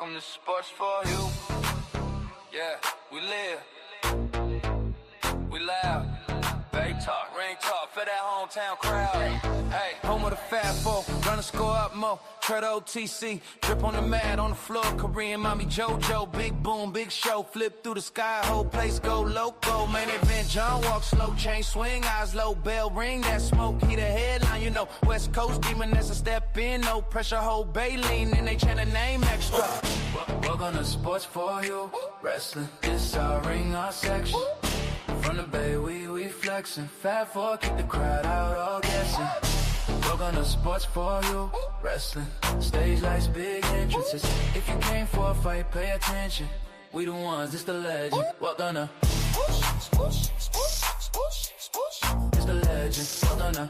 Welcome to Sports for You. Yeah, we live. We loud. Bay talk, ring talk, for that hometown crowd. Hey, home of the Fat Four, gonna score up more. Tread OTC, drip on the mat, on the floor. Korean mommy JoJo, big boom, big show. Flip through the sky, whole place go loco. Main event, John walk slow, chain swing, eyes low, bell ring, that smoke, he the headline, you know. West Coast demon, that's a step in, no pressure, whole bay lean, and they chant a name extra. Welcome to Sports for You, wrestling, this our ring, our section. From the bay, we flexing. Fat Four, keep the crowd out, all guessing. Welcome to Sports for You, wrestling. Stage lights, big entrances. If you came for a fight, pay attention. We the ones, it's the legend. Welcome to. It's the legend. Welcome to.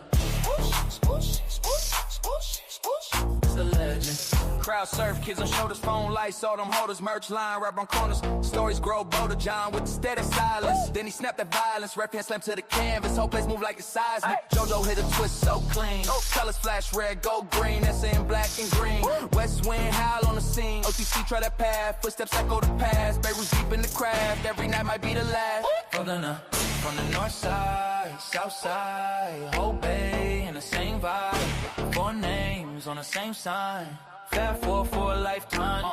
It's the legend. Crowd surf, kids on shoulders, phone lights, all them holders, merch line, right on corners. Stories grow bolder, John with the steady silence. Then he snapped that violence, rep hand slam to the canvas. Whole place move like a seismic. JoJo hit a twist so clean. Colors flash red, gold, green, that's in black and green. West wind howl on the scene. OTC try that path, footsteps echo the past. Beirut's deep in the craft, every night might be the last. From the north side, south side, whole bay in the same vibe. Four names on the same sign. Fat Four for a lifetime.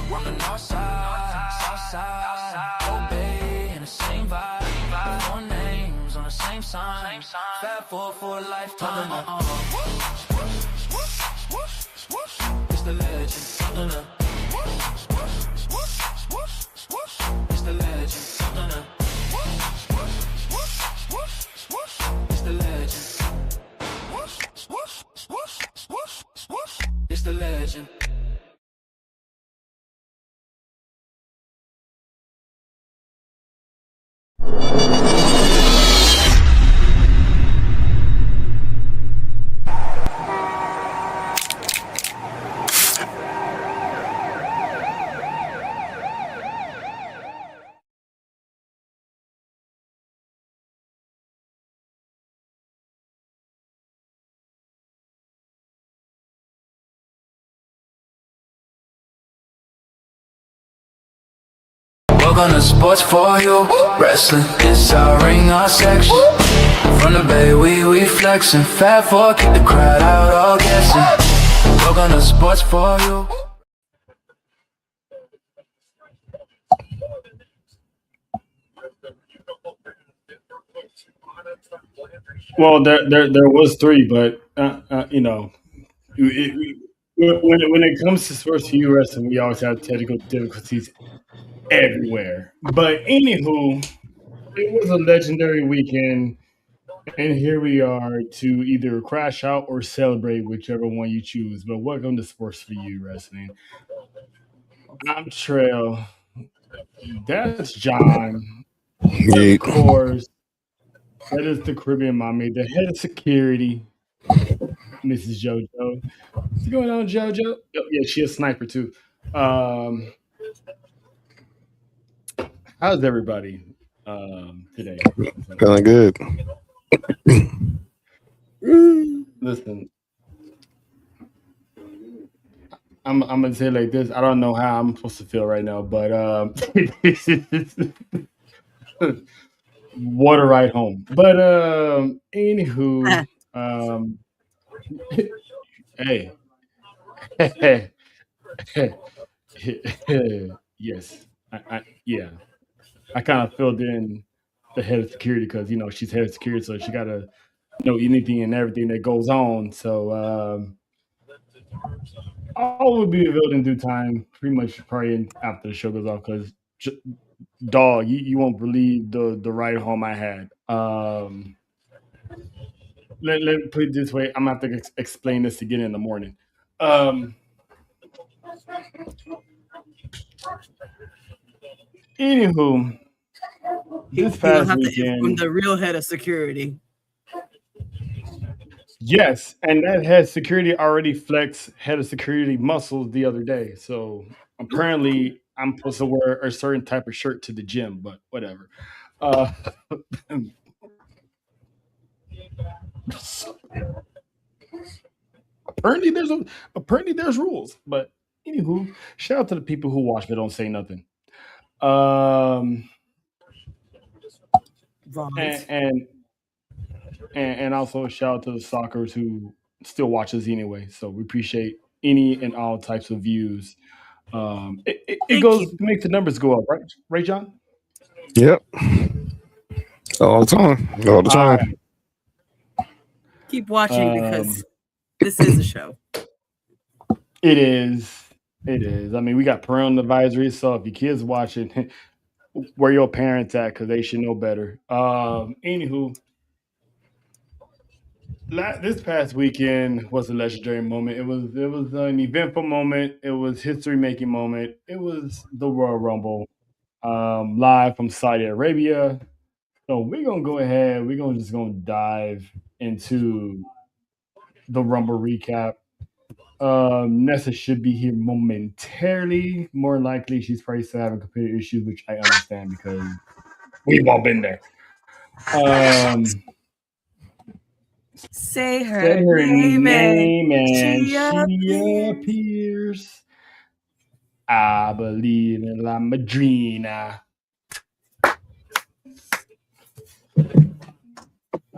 From the north side, south side, whole bay in the same vibe. Four names on the same sign. Fat Four for a lifetime. It's the legend. It's the legend. It's the legend. It's the legend. Welcome to Sports for You, wrestling, this our ring, our section. From the bay, we flexing. Fat Four, keep the crowd out, all guessing. Welcome to Sports for You. Well, there was three, but you know, when it comes to Sports for You wrestling, we always have technical difficulties everywhere. But anywho, it was a legendary weekend, and here we are to either crash out or celebrate, whichever one you choose. But welcome to Sports for You wrestling. I'm Trail. That's John. Of course, that is the Caribbean mommy, the head of security, Mrs. JoJo. What's going on, JoJo? Oh, yeah, she a sniper too. How's everybody today? Feeling good. Listen, I'm gonna say it like this. I don't know how I'm supposed to feel right now, but what a ride home. But anywho, hey, yes, yeah, I kind of filled in the head of security because she's head of security, so she gotta know anything and everything that goes on. So all will be revealed in due time. Pretty much probably after the show goes off because dog, you won't believe the ride home I had. Let me put it this way. I'm gonna have to explain this again in the morning. Anywho, this past weekend, from the real head of security. Yes, and that head security already flexed head of security muscles the other day. So apparently, I'm supposed to wear a certain type of shirt to the gym, but whatever. Apparently there's rules, but Anywho, shout out to the people who watch but don't say nothing. Um, and Right. and and also shout out to the stalkers who still watch us anyway. So we appreciate any and all types of views. It Thank goes you. makes the numbers go up, right? Right, John? Yep. All the time. All the All time. right. Keep watching Um, because this is a show. it is. It is. I mean, we got parental advisories, so if your kids watching, where your parents at? Because they should know better. Anywho, this past weekend was a legendary moment. It was an eventful moment. It was history making moment. It was the Royal Rumble, live from Saudi Arabia. So we're gonna go ahead. We're gonna just gonna dive into the Rumble recap. Nessa should be here momentarily. More likely, she's probably still having computer issues, which I understand because we've all been there. Um, Say Said her her name and name and she she appears. appears. I believe in La Madrina.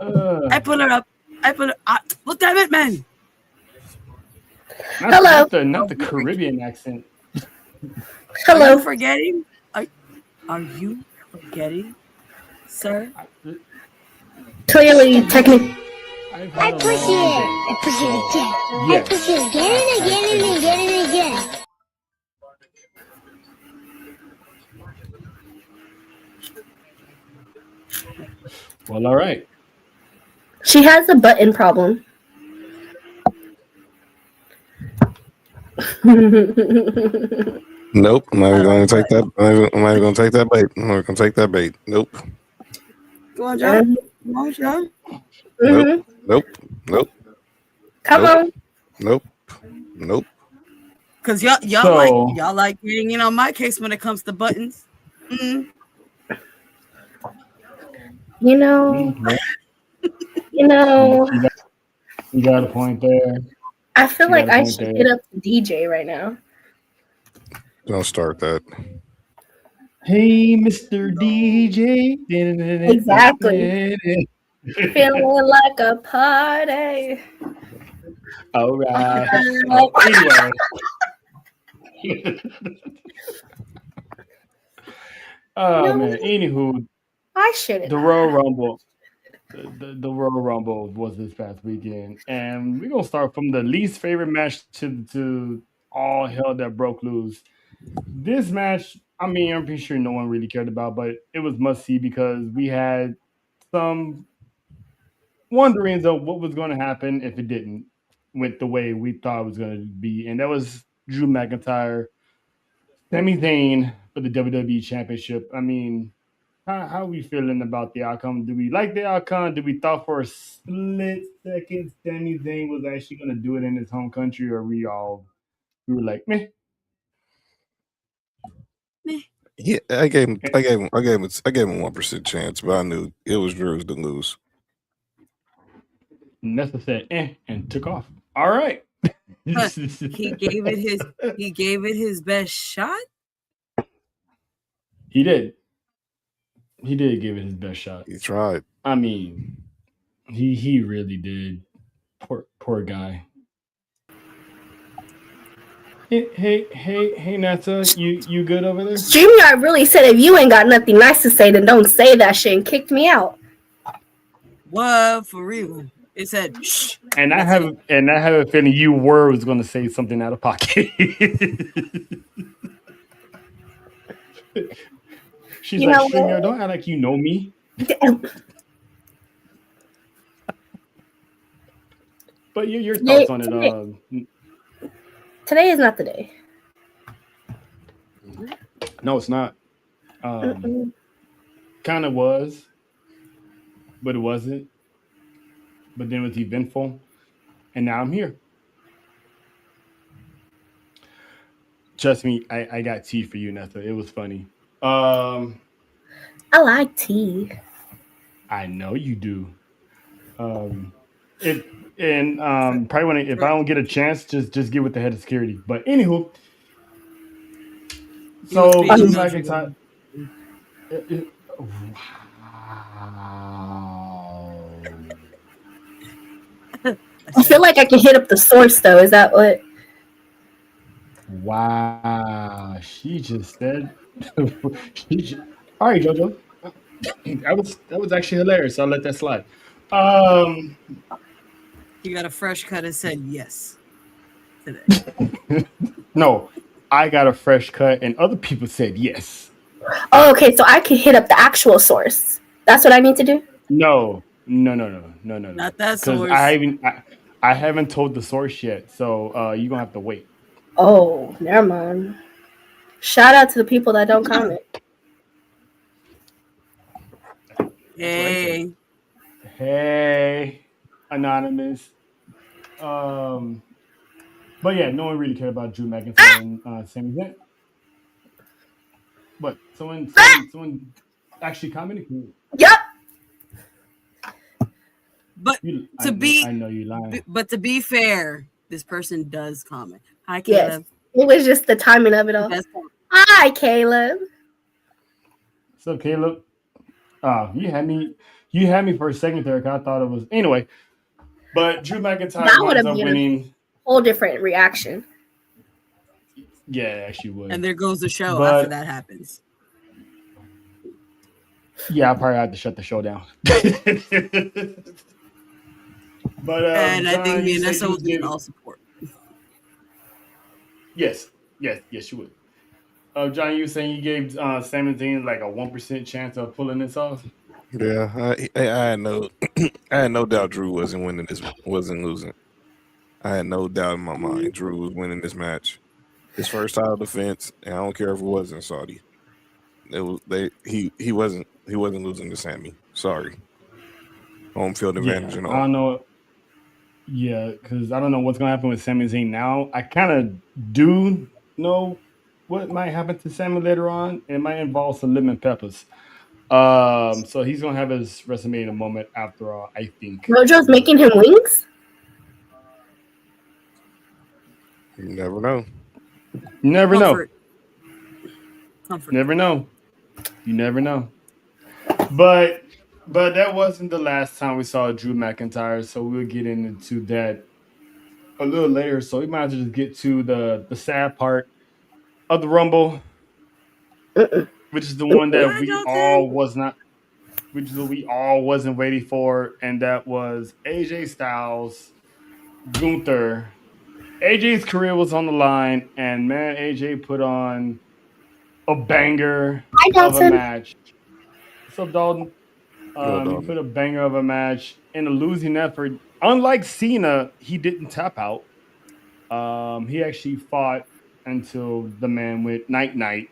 I Uh, put her up. I put her. Look, damn it, man. not Hello. not the Caribbean accent. Are Hello. you forgetting? Are you forgetting, sir? Clearly, technically. I've I had a push long it. day. I push it So, again. I yes, push it again and again and again and again. well, all right. She has a button problem. Nope. I'm not I even going like to take that. I'm not even going to take that bait. I'm not going to take that bait. Nope. Go on, John. Come on, John. Nope. Nope. Nope. Come Nope. on. Nope. Nope. Cause y'all So, like getting in on my case when it comes to buttons. Mm. You know, well, you know, you got a point there. I feel You got like a I point should there. hit up the DJ right now. Don't start that. Hey, Mr. DJ. Exactly. Feeling like a party. All right. Like, Anyway. Oh, man. Anywho, I shouldn't. the Royal Rumble. The Royal Rumble was this past weekend. And we're going to start from the least favorite match to all hell that broke loose. This match, I mean, I'm pretty sure no one really cared about, but it was must see because we had some wonderings of what was going to happen if it didn't went the way we thought it was going to be, and that was Drew McIntyre, Sami Zayn for the WWE Championship. I mean, how are we feeling about the outcome? Do we like the outcome? Did we thought for a split second Sami Zayn was actually going to do it in his home country, or we were like, meh? Yeah, I gave him. I gave him. I gave him. I gave him 1% chance, but I knew it was Drew's to lose. Nessa said, and took off. All right. He gave it his best shot. He did. He did give it his best shot. He tried. I mean, he really did. Poor guy. Hey, Nessa, you good over there? StreamYard really said if you ain't got nothing nice to say, then don't say that shit and kicked me out. What, for real? It said shh. And I have a feeling you was going to say something out of pocket. She's You like, know StreamYard, what? don't act like you know me. But your thoughts on it? Today is not the day. No, it's not. Kind of was, but it wasn't. But then it was eventful, and now I'm here. Trust me, I got tea for you, Nessa. It was funny. I like tea. I know you do. Probably when if I don't get a chance, just get with the head of security. But anywho, He was So being Drew emotional. McIntyre. Wow. I I feel said, like I can hit up the source though. Is that what? Wow. She just said. All right, JoJo. That was actually hilarious. I'll let that slide. Um, he got a fresh cut and said yes today. no, I got a fresh cut, and other people said yes. Oh, okay. So I can hit up the actual source. That's what I need to do. No, no, no, no, no, no, no. Not that Because source. I haven't told the source yet, so you're gonna have to wait. Oh, never mind. Shout out to the people that don't comment. That's what I said. Hey, Hey, anonymous. Um, but yeah, no one really cared about Drew McIntyre and Sami Zayn. But someone actually commented. Yep. but to be, I know you lying. but to be fair, this person does comment. Hi, Yes. Caleb. It was just the timing of it all. Does comment. Hi, Caleb. So Caleb, you had me for a second there. 'Cause I thought it was anyway. But Drew McIntyre That would winds have up been winning. a whole different reaction. Yeah, it actually would. And there goes the show But- after that happens. Yeah, I probably had to shut the show down. But And I John, think you said Vanessa you would be in gave- all support. Yes, you would. John, you were saying you gave Sami Zayn like a 1% chance of pulling this off. Yeah, I had no, I had no doubt Drew wasn't winning this, wasn't losing. I had no doubt in my mind Drew was winning this match. His first title defense, and I don't care if it was in Saudi. It was he wasn't losing to Sammy. Sorry, home field advantage and I all. don't know. Yeah, because I don't know what's gonna happen with Sami Zayn now. I kind of do know what might happen to Sami later on. It might involve some lemon peppers. So he's gonna have his WrestleMania moment after all. I think Mojo's making him wings. You never know. You never know. Comfort. Never know. You never know. But that wasn't the last time we saw Drew McIntyre, so we'll get into that a little later. So we might as well just get to the sad part of the Rumble, which is the one that we all wasn't waiting for, and that was AJ Styles, Gunther. AJ's career was on the line, and man, AJ put on a banger Hi, of a Dalton. match. What's up, Dalton? He put a banger of a match in a losing effort. Unlike Cena, he didn't tap out. He actually fought until the man went night.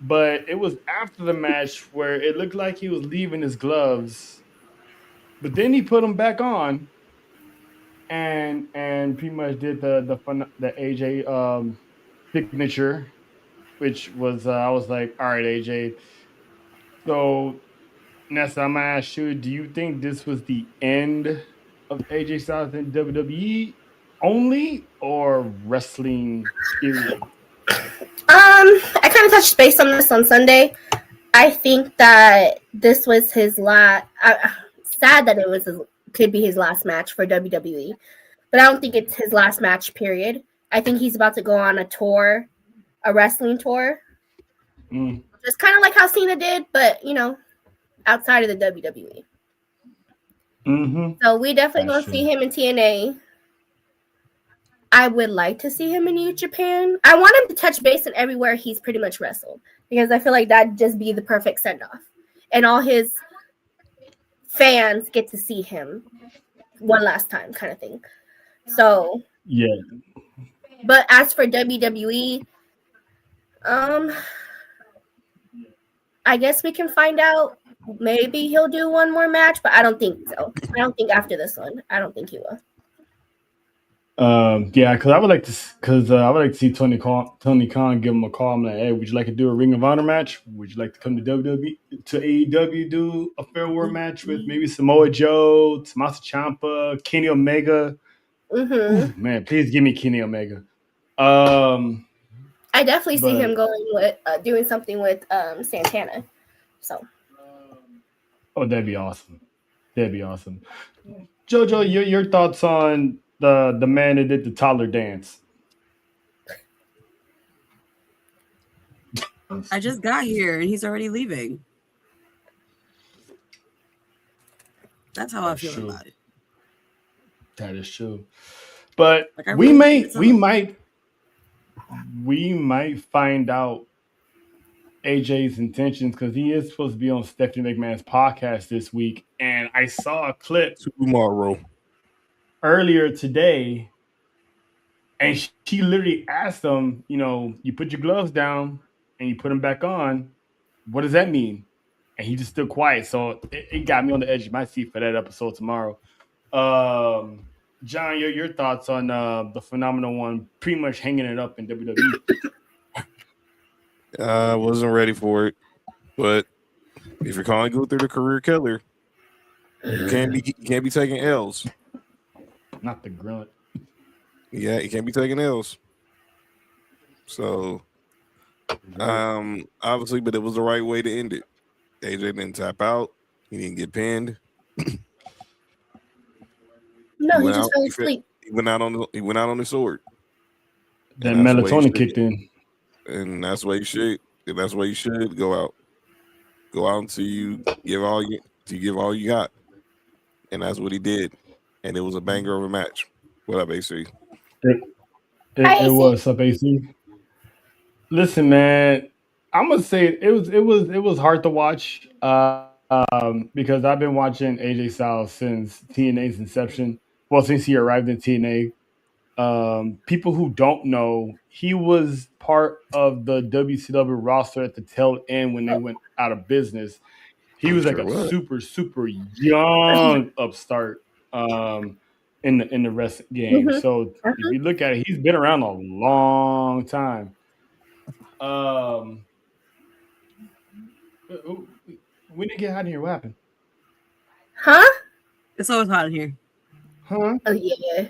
But it was after the match where it looked like he was leaving his gloves, but then he put them back on, and pretty much did the AJ signature, which was I was like, all right, AJ. So Nessa, I'm gonna ask you, do you think this was the end of AJ Styles in WWE only, or wrestling period? I kind of touched base on this on Sunday. I think that this was his last. Sad that it was could be his last match for WWE, but I don't think it's his last match. Period. I think he's about to go on a tour, a wrestling tour, just kind of like how Cena did, but outside of the WWE. Mm-hmm. So we definitely That's gonna see him in TNA. I would like to see him in New Japan. I want him to touch base in everywhere he's pretty much wrestled, because I feel like that'd just be the perfect send off, and all his fans get to see him one last time, kind of thing. So Yeah. but as for WWE, I guess we can find out. Maybe he'll do one more match, but I don't think so. I don't think after this one. I don't think he will. Yeah, because I would like to see Tony Khan give him a call. I'm like, hey, would you like to do a Ring of Honor match? Would you like to come to WWE to AEW, do a farewell match with maybe Samoa Joe, Tommaso Ciampa, Kenny Omega? Mm-hmm. Ooh, man, please give me Kenny Omega. I definitely see him But going with doing something with Santana. So that'd be awesome. That'd be awesome. Jojo, your thoughts on the man that did the toddler dance? I just got here and he's already leaving. That's how I That's feel true. about it. That is true. But Like I we really think may it's we might find out AJ's intentions because he is supposed to be on Stephanie McMahon's podcast this week. And I saw a clip Tomorrow. earlier today, and she literally asked him, you put your gloves down and you put them back on. What does that mean? And he just stood quiet. So it got me on the edge of my seat for that episode tomorrow. John, your thoughts on the phenomenal one pretty much hanging it up in WWE? I wasn't ready for it, but if you're calling Gunther the career killer, you can't be taking L's. Not the grunt. Yeah, you can't be taking L's. So, obviously, but it was the right way to end it. AJ didn't tap out. He didn't get pinned. no, he just fell asleep. He went out on the sword. That melatonin kicked in. And that's why you should. That's why you should go out. Go out until you give all you got. And that's what he did. And it was a banger of a match. What up, AC? It was up, AC. Listen, man, I'm gonna say it was hard to watch because I've been watching AJ Styles since TNA's inception. Well, since he arrived in TNA. People who don't know, he was part of the WCW roster at the tail end when they went out of business. He was like a super young upstart in the wrestling game. Mm-hmm. So if you look at it, he's been around a long time. We didn't get out of here. What happened? Huh? It's always hot in here. Huh? Oh yeah.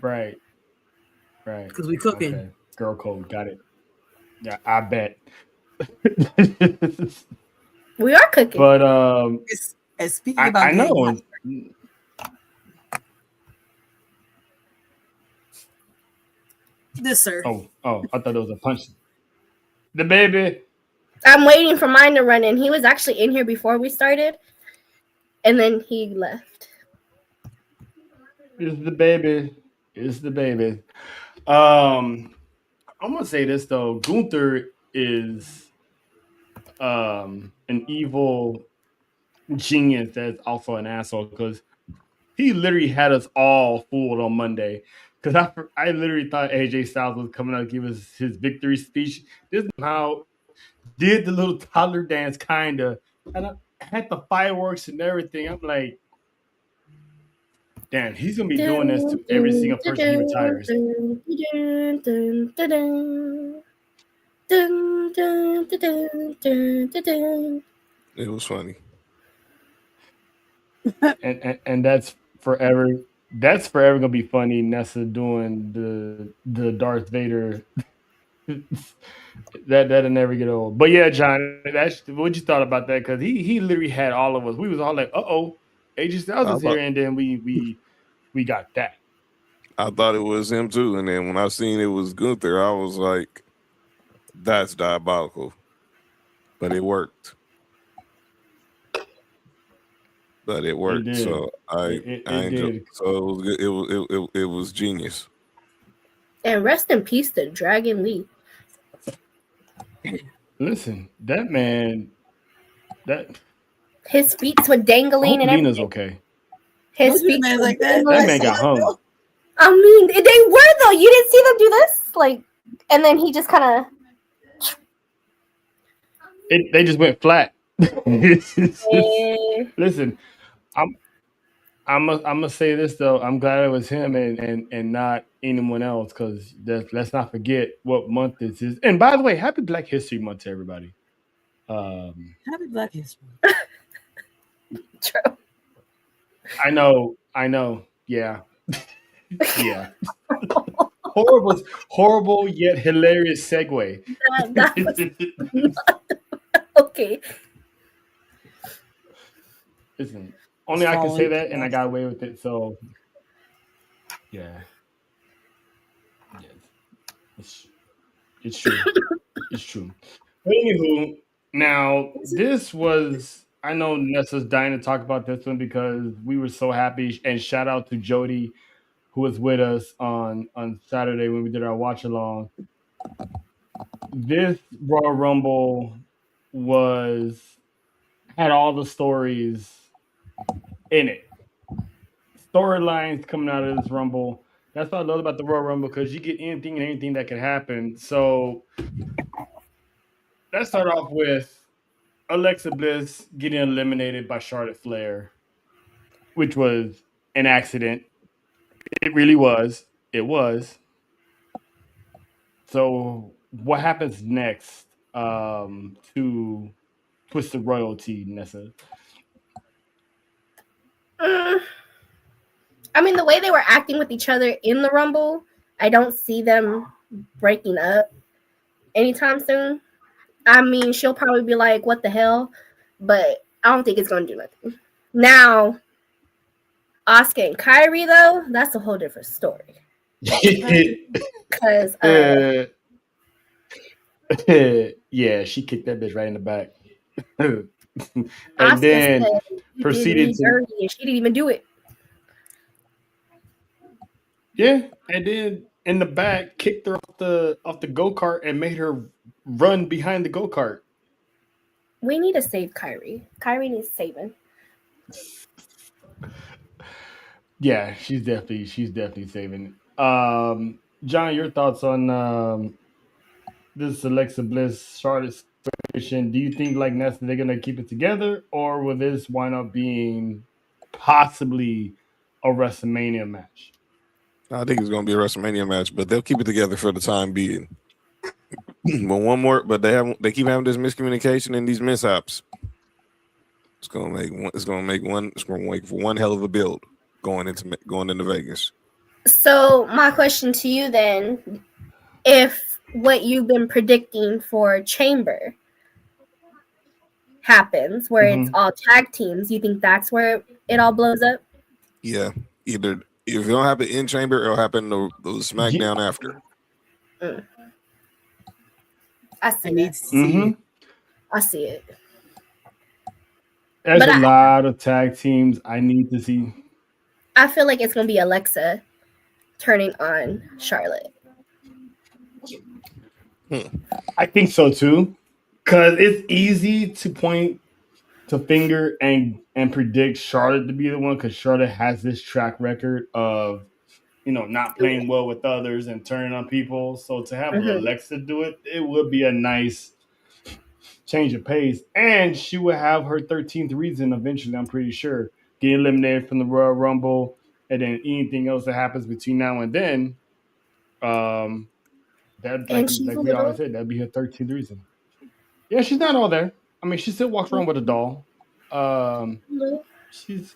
Right. Because we cooking. Okay. Girl code. Got it. Yeah, I bet. We are cooking. But speaking about I know. This, sir. Oh, I thought it was a punch. The baby. I'm waiting for mine to run in. He was actually in here before we started, and then he left. It's the baby. It's the baby. I'm gonna say this though. Gunther is an evil genius that's also an asshole because he literally had us all fooled on Monday. Because I literally thought AJ Styles was coming out to give us his victory speech. This is how did the little toddler dance kinda, and I had the fireworks and everything. I'm like, damn, he's gonna be doing this to every single person he retires. It was funny. and that's forever. That's forever gonna be funny. Nessa doing the Darth Vader. That'll never get old. But yeah, John, that's what you thought about that because he literally had all of us. We was all like, AJ Styles is here, and then we got that. I thought it was him too, and then when I seen it was Gunther, I was like, "That's diabolical," but it worked. But it worked, so I enjoyed it. So it was good. It was genius. And rest in peace to Dragon Lee. Listen, that man, his feet were dangling and Lena's everything. okay. His feet man like that. That man got hung. I mean, they were though. You didn't see them do this, like, and then he just kind of. They just went flat. Listen, I'm gonna say this though. I'm glad it was him and not anyone else because let's not forget what month this is. And by the way, happy Black History Month to everybody. Happy Black History. True. I know. Yeah. Yeah. horrible yet hilarious segue. That was okay. Listen, only I can say Following that, and I got away with it. So, yeah, yeah, it's it's true. It's true. But anywho, now this was. I know Nessa's dying to talk about this one because we were so happy. And shout out to Jody, who was with us on Saturday when we did our watch along. This Royal Rumble was had all the stories in it. Storylines coming out of this Rumble. That's what I love about the Royal Rumble because you get anything and anything that could happen. So let's start off with Alexa Bliss getting eliminated by Charlotte Flair, which was an accident. It really was. It was. So what happens next to Twisted Royalty, Nessa? I mean, the way they were acting with each other in the Rumble, I don't see them breaking up anytime soon. I mean, she'll probably be like, "What the hell?" But I don't think it's gonna do nothing. Now, Asuka and Kyrie, though, that's a whole different story. Because yeah, she kicked that bitch right in the back. And Asuka then said he proceeded did to dirty and she didn't even do it. yeah, and then in the back kicked her off the go kart and made her run behind the go kart. We need to save Kyrie. Kyrie needs saving. Yeah, she's definitely saving it. John, your thoughts on this Alexa Bliss Charlotte situation? Do you think like Nessa they're gonna keep it together, or will this wind up being possibly a WrestleMania match? I think it's going to be a WrestleMania match, but they'll keep it together for the time being. But they keep having this miscommunication and these mishaps. It's going to make for one hell of a build going into Vegas. So my question to you then, if what you've been predicting for Chamber happens, where it's all tag teams, you think that's where it all blows up? Yeah, either if it don't happen in Chamber, it'll happen the SmackDown after. I see I need it. to see it. I see it. There's But a lot of tag teams I need to see. I feel like it's gonna be Alexa turning on Charlotte. I think so too, because it's easy to point to finger and predict Charlotte to be the one because Charlotte has this track record of not playing well with others and turning on people. So to have Alexa do it, it would be a nice change of pace, and she would have her 13th reason eventually. I'm pretty sure get eliminated from the Royal Rumble, and then anything else that happens between now and then, that like we always said, that'd be her 13th reason. Yeah, she's not all there. I mean, she still walks around with a doll. She's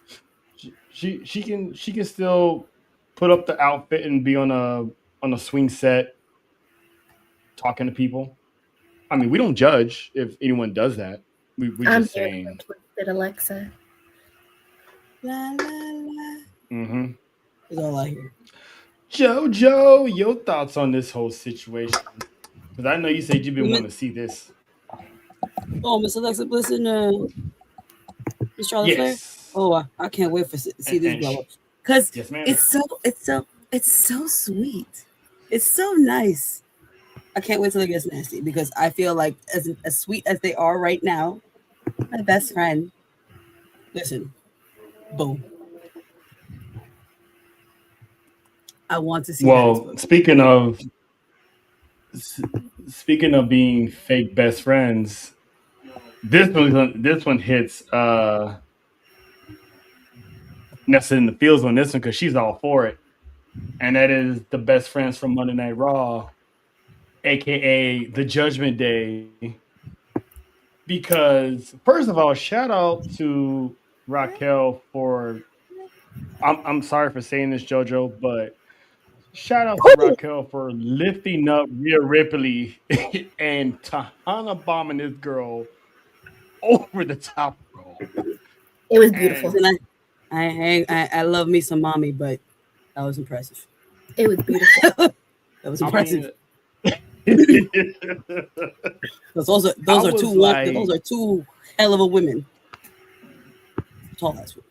she can still put up the outfit and be on a swing set talking to people. I mean, we don't judge if anyone does that. We're just saying. Twisted Alexa. La, la, la. Mm-hmm. That's all I hear. Jojo, your thoughts on this whole situation? Because I know you said you've been wanting to see this. Oh, Miss Alexa Bliss and Miss Charlotte Flair. Oh, I can't wait to see this blow up because it's so sweet. It's so nice. I can't wait till it gets nasty because I feel like as sweet as they are right now, my best friend. Listen, boom. I want to see. Well, speaking of being fake best friends, this one hits Nessa in the feels on this one because she's all for it, and that is the best friends from Monday Night Raw, aka the Judgment Day. Because first of all, shout out to Raquel for. I'm sorry for saying this, JoJo, but shout out to Raquel for lifting up Rhea Ripley and Tahana bombing this girl over the top rope. It was beautiful. And I love me some mommy, but that was impressive. It was beautiful. That was impressive. Those those are two hell of a women. Tall ass women.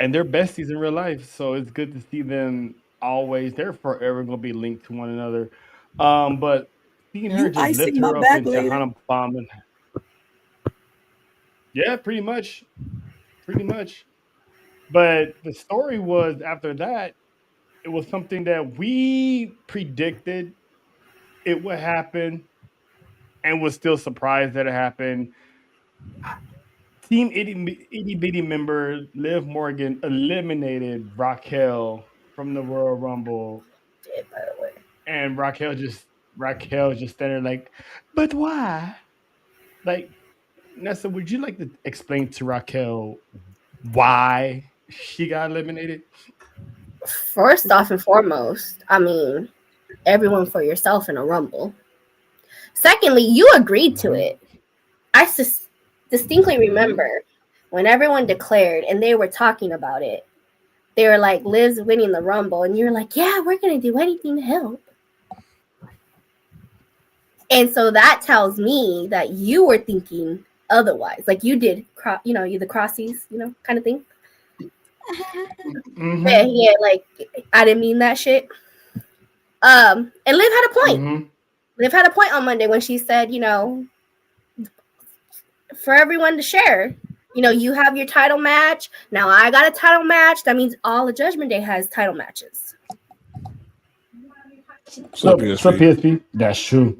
And they're besties in real life, so it's good to see them always. They're forever gonna be linked to one another. But seeing her just lift her up into Hana bombing. Yeah, pretty much. But the story was after that, it was something that we predicted it would happen and was still surprised that it happened. Team Itty Bitty member Liv Morgan eliminated Raquel from the Royal Rumble. By the way. And Raquel just standing like, but why? Like, Nessa, would you like to explain to Raquel why she got eliminated? First off and foremost, I mean, everyone for yourself in a Rumble. Secondly, you agreed to it. I distinctly remember when everyone declared and they were talking about it. They were like, Liv's winning the Rumble. And you're like, yeah, we're going to do anything to help. And so that tells me that you were thinking otherwise. Like you did, you the crossies, kind of thing. Mm-hmm. Yeah, like I didn't mean that shit. And Liv had a point. Mm-hmm. Liv had a point on Monday when she said, for everyone to share. You have your title match. Now I got a title match. That means all of Judgment Day has title matches. So PSP. That's true.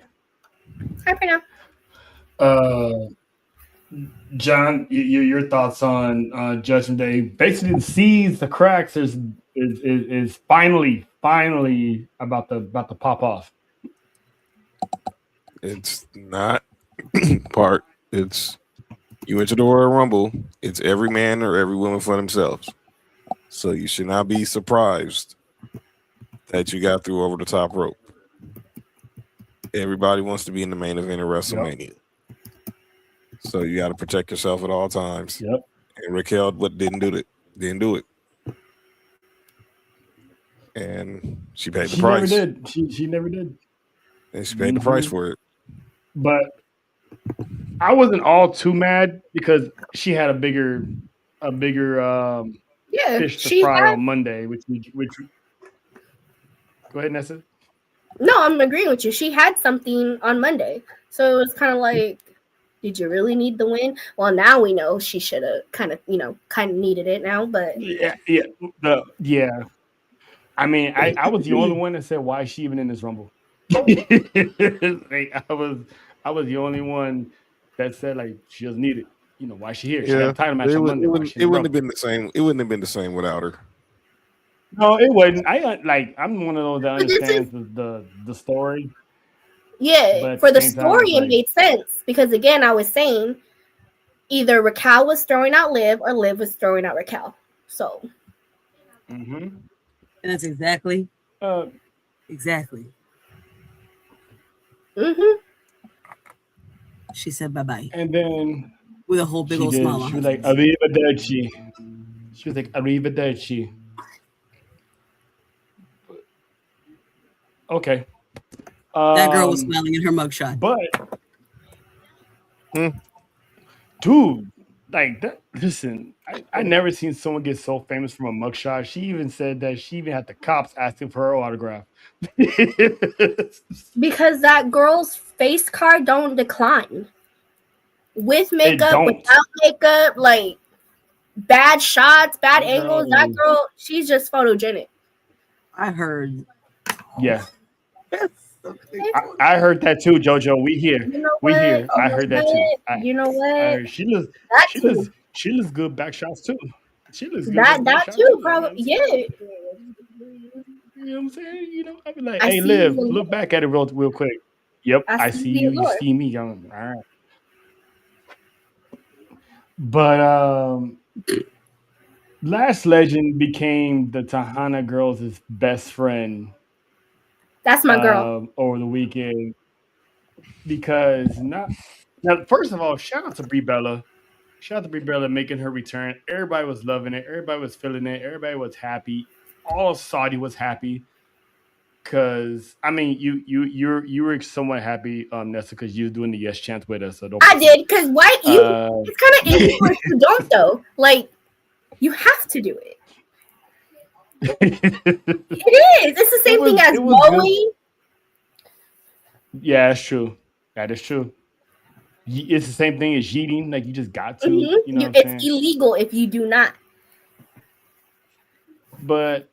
Hi, Pranav. John, your thoughts on Judgment Day? Basically, the seeds, the cracks is finally about to pop off. It's not part. It's you enter the Royal Rumble. It's every man or every woman for themselves. So you should not be surprised that you got through over the top rope. Everybody wants to be in the main event of WrestleMania. Yep. So you got to protect yourself at all times. Yep. And Raquel didn't do it. And she paid the price. Never did. She never did. And she paid the price for it. But I wasn't all too mad because she had a bigger fish to fry on Monday, which go ahead, Nessa. No, I'm agreeing with you. She had something on Monday. So it was kind of like, did you really need the win? Well, now we know she should have kind of needed it now, but yeah. I mean, I was the only one that said, why is she even in this Rumble? Like, I was the only one that said, like, she doesn't need it. Why is she here? She had a title match on Monday. It wouldn't have been the same. It wouldn't have been the same without her. No, it wouldn't. I'm one of those that understands the story. Yeah, for the story, it made sense because again, I was saying either Raquel was throwing out Liv or Liv was throwing out Raquel. So, and that's exactly. Exactly. She said bye bye, and then with a whole big old smile on her face. Like arrivederci. She was like arrivederci. Okay. That girl was smiling in her mugshot. But, dude, like, listen, I never seen someone get so famous from a mugshot. She even said that she even had the cops asking for her autograph. Because that girl's face card don't decline. With makeup, without makeup, like, bad shots, bad angles, that girl, she's just photogenic. I heard. Yeah. I heard that too, JoJo. We here. We here. I heard that too. You know what? She looks good back shots too. She looks good. That too, probably. Yeah. You know what I'm saying? I'd be like, hey, Liv, look back at it real quick. Yep, I see you. You see me, young. All right. But Last Legend became the Tahana girls' best friend That's my girl. over the weekend because now, first of all, shout out to Brie Bella. Shout out to Brie Bella making her return. Everybody was loving it. Everybody was feeling it. Everybody was happy. All of Saudi was happy because I mean you were somewhat happy, Nessa, because you were doing the yes chant with us. So don't I did because why you? It's kind of illegal if you don't though. Like you have to do it. It is. It's the same thing as bowling. Yeah, that's true. That is true. It's the same thing as yeeting. Like you just got to. Mm-hmm. You know, what I'm it's saying? illegal if you do not. But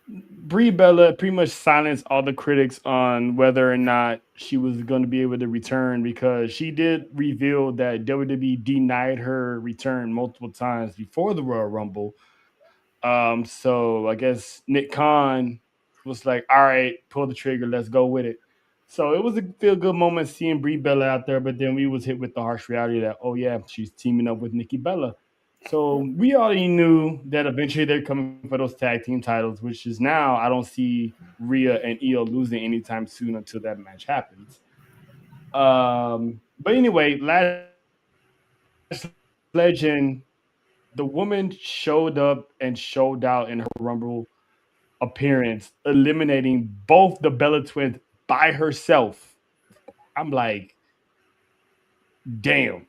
Brie Bella pretty much silenced all the critics on whether or not she was going to be able to return because she did reveal that WWE denied her return multiple times before the Royal Rumble. So I guess Nick Khan was like, "All right, pull the trigger, let's go with it." So it was a feel good moment seeing Brie Bella out there, but then we was hit with the harsh reality that, oh yeah, she's teaming up with Nikki Bella. So we already knew that eventually they're coming for those tag team titles, which is now I don't see Rhea and Io losing anytime soon until that match happens. But anyway, last legend, the woman showed up and showed out in her Rumble appearance, eliminating both the Bella twins by herself. I'm like, damn.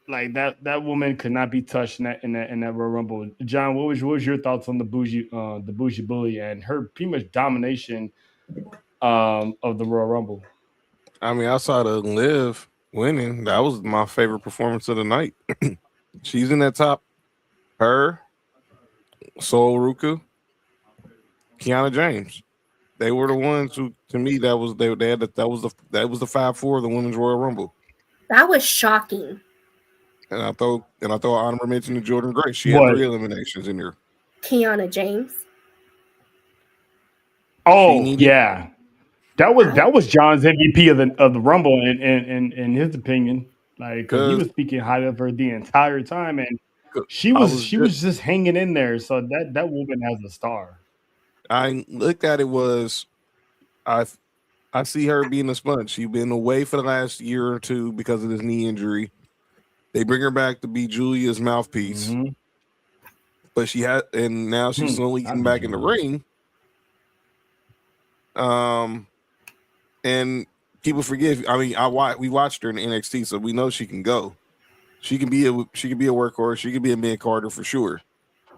Like that woman could not be touched in that Royal Rumble. John, what was your thoughts on the bougie bully and her pretty much domination of the Royal Rumble? I mean, outside of Liv winning, that was my favorite performance of the night. She's in that top. Her, Sol Ruka, Kiana James. They were the ones who, to me, that was they had that was the 5-4 of the Women's Royal Rumble. That was shocking. And I thought honorable mention to Jordan Grace. She had 3 eliminations in there. Kiana James. Oh yeah, that was John's MVP of the Rumble in his opinion. Like because he was speaking highly of her the entire time, and she was just hanging in there. So that woman has a star. I looked at it was I see her being a sponge. She's been away for the last year or two because of this knee injury. They bring her back to be Julia's mouthpiece, but and now she's slowly getting back in the ring. And people forget. I mean, we watched her in NXT, so we know she can go. She can be a workhorse. She can be a mid carder for sure.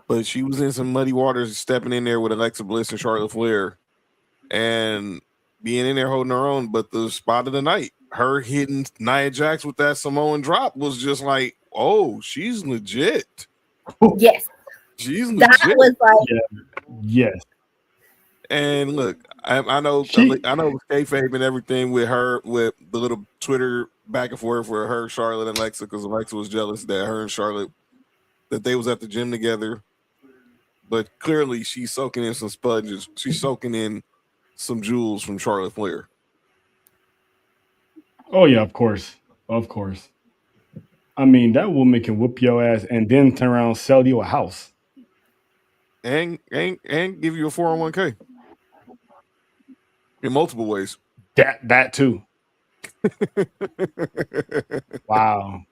But she was in some muddy waters, stepping in there with Alexa Bliss and Charlotte Flair, and being in there holding her own. But the spot of the night, her hitting Nia Jax with that Samoan drop was just like, oh, she's legit. Yes, she's legit. That was like, yes. And look, I know kayfabe and everything with her, with the little Twitter back and forth for her, Charlotte, and Alexa, because Alexa was jealous that her and Charlotte, that they was at the gym together. But clearly she's soaking in some sponges. She's soaking in some jewels from Charlotte Flair. Oh yeah, of course. Of course. I mean, that woman can whoop your ass and then turn around and sell you a house. And give you a 401k. In multiple ways. That too. Wow.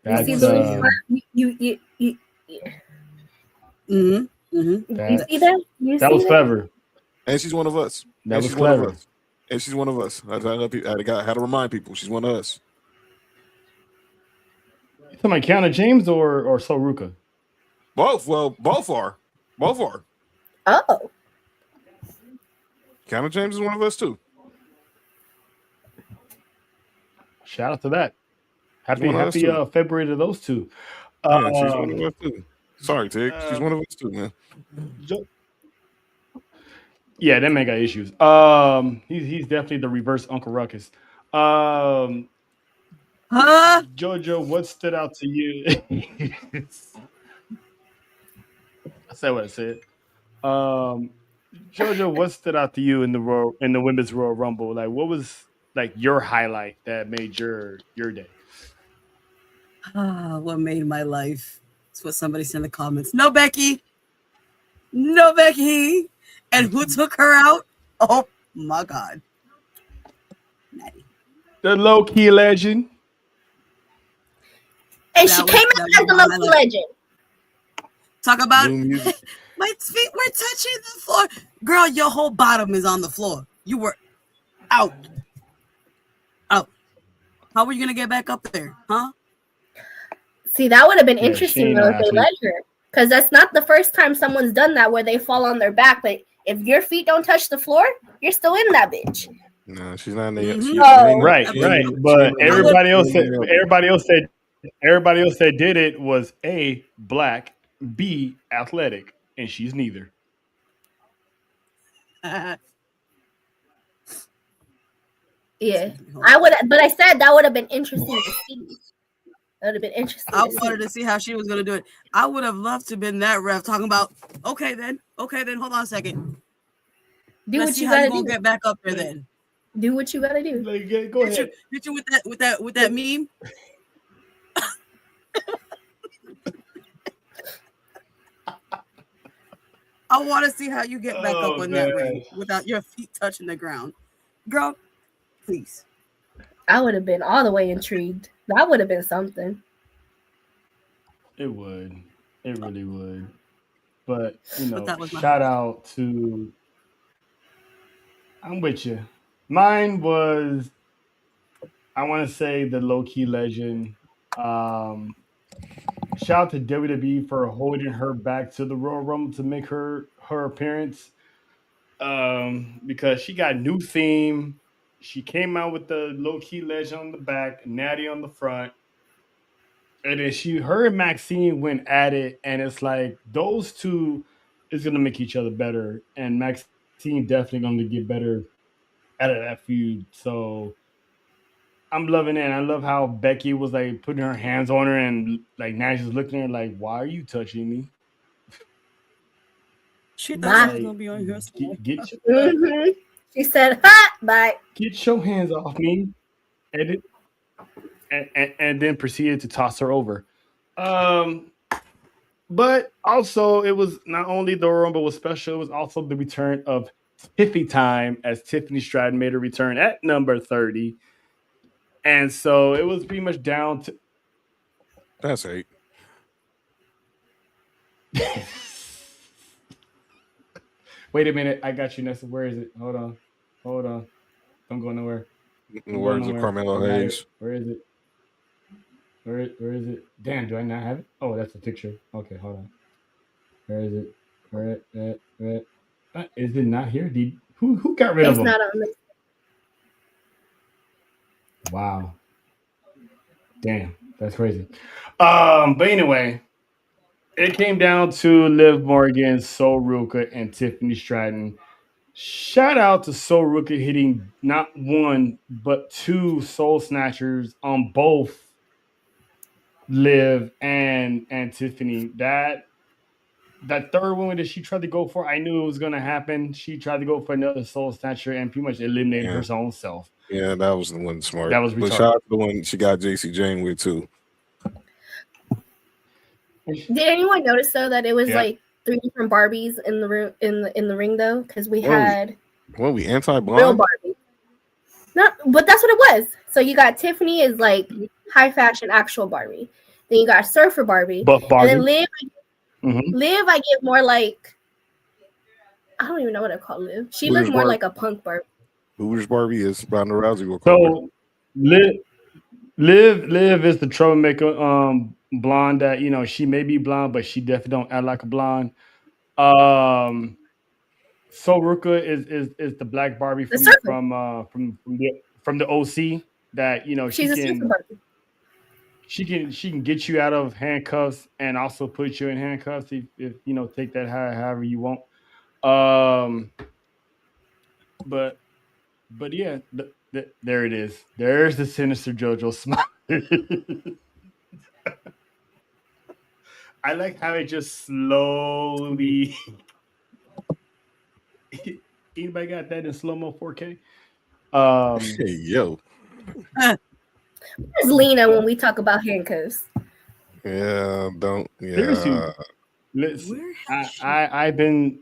You see the you you see that? That was clever. And she's one of us. That was clever. And she's one of us. I had to remind people she's one of us. You talking about Kiana James or Soruka? Both. Well, both are. Oh. Kiana James is one of us too. Shout out to that. Happy February to those two. Yeah, she's one of us too. Sorry, Tig. She's one of us too, man. Yeah, that man got issues. He's definitely the reverse Uncle Ruckus. Jojo, what stood out to you? I said what I said. Jojo, what stood out to you in the women's Royal Rumble? Like, what was like your highlight that made your day? What made my life? That's what somebody said in the comments. No, Becky. No, Becky. And who took her out? Oh my God. The low-key legend. And she came out as the low-key legend. Talk about my feet were touching the floor. Girl, your whole bottom is on the floor. You were out. Out. How were you going to get back up there? Huh? See, that would have been interesting though if they let her. Because that's not the first time someone's done that where they fall on their back. But if your feet don't touch the floor, you're still in that bitch. No, she's not in there. Right. But everybody else that did it was A, black, B, athletic, and she's neither. Yeah, I would, but I said that would have been interesting to see. That would have been interesting. I wanted to see how she was going to do it. I would have loved to have been that ref talking about, okay, then, hold on a second. Do what you gotta do. Get back up there then. Do what you gotta do. Go ahead. Hit you with that meme. I want to see how you get back up on that ring without your feet touching the ground. Girl, please. I would have been all the way intrigued. That would have been something. It would. It really would. But, shout out to... I'm with you. Mine was, I want to say, the low-key legend. Shout out to WWE for holding her back to the Royal Rumble to make her appearance. Because she got new theme. She came out with the low-key legend on the back, Natty on the front. And then her and Maxine went at it, and it's like those two is going to make each other better. And Maxine definitely going to get better out of that feud. So I'm loving it. And I love how Becky was like putting her hands on her, and like Nash is looking at her like, "Why are you touching me?" She thought she was gonna be on here. She said, "Ha, bye." Get your hands off me, and then proceeded to toss her over. But also, it was not only the Rumble was special; it was also the return of Tiffy time, as Tiffany Stratton made a return at number 30. And so it was pretty much down to... That's 8. Wait a minute. I got you, Nessa. Where is it? Hold on. Don't go nowhere. In the words of Carmelo Hayes. Where is it? Where is it? Damn, do I not have it? Oh, that's a picture. Okay, hold on. Where is it? Where is it not here? Who got rid of them? It's not on this. Wow. Damn, that's crazy. But anyway, it came down to Liv Morgan, Sol Ruka, and Tiffany Stratton. Shout out to Sol Ruka hitting not one, but 2 soul snatchers on both Liv and Tiffany. That third one that she tried to go for, I knew it was going to happen. She tried to go for another soul snatcher and pretty much eliminated her own self. Yeah, that was the one smart. That was retarded. But shout out to the one she got JC Jane with too. Did anyone notice though that it was like 3 different Barbies in the room in the ring though? Because we had we anti-blonde? Real Barbie. No, but that's what it was. So you got Tiffany is like high fashion actual Barbie. Then you got Surfer Barbie. Buff Barbie. And then Liv, I get more like, I don't even know what I call Liv. She looks more like a punk Barbie. Who's Barbie is Ronda Rousey will So call Liv is the troublemaker blonde that she may be blonde, but she definitely don't act like a blonde. Sol Ruka is the black Barbie from the OC that she's a super Barbie. She can get you out of handcuffs and also put you in handcuffs if take that however you want. But yeah, there it is. There's the sinister JoJo smile. I like how it just slowly. Anybody got that in slow-mo 4K? Hey, yo. Where's Lena when we talk about handcuffs? Yeah, don't. Yeah. Seriously, I've been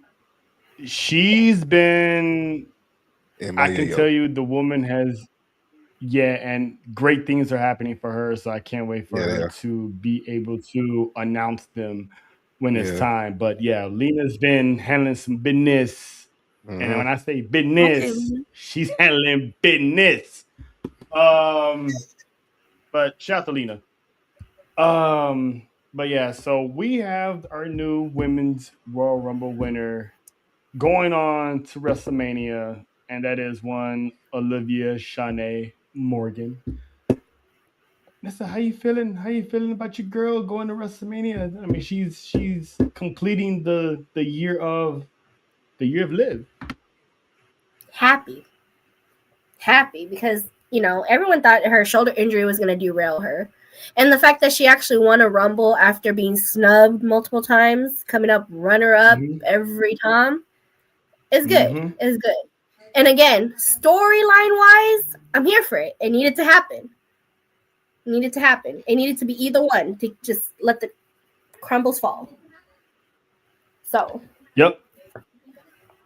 she's been. I can MIAO. tell you, the woman has. Yeah, and great things are happening for her, so I can't wait for Yeah, her yeah, to be able to announce them when it's yeah. time. But yeah, Lena's been handling some business, and Mm-hmm. when I say Okay, business, Lena. she's handling business. Um, but shout out to Lena. But yeah, so we have our new women's Royal Rumble winner going on to WrestleMania, and that is one Olivia Shanae Morgan. Nessa, how you feeling? How you feeling about your girl going to WrestleMania? I mean, she's completing the year of live. Happy. Happy because, everyone thought her shoulder injury was going to derail her. And the fact that she actually won a Rumble after being snubbed multiple times, coming up runner up Mm-hmm. every time, is good. Mm-hmm. Is good. And again, storyline wise, I'm here for it. It needed to happen. It needed to happen. It needed to be either one to just let the crumbles fall. So Yep.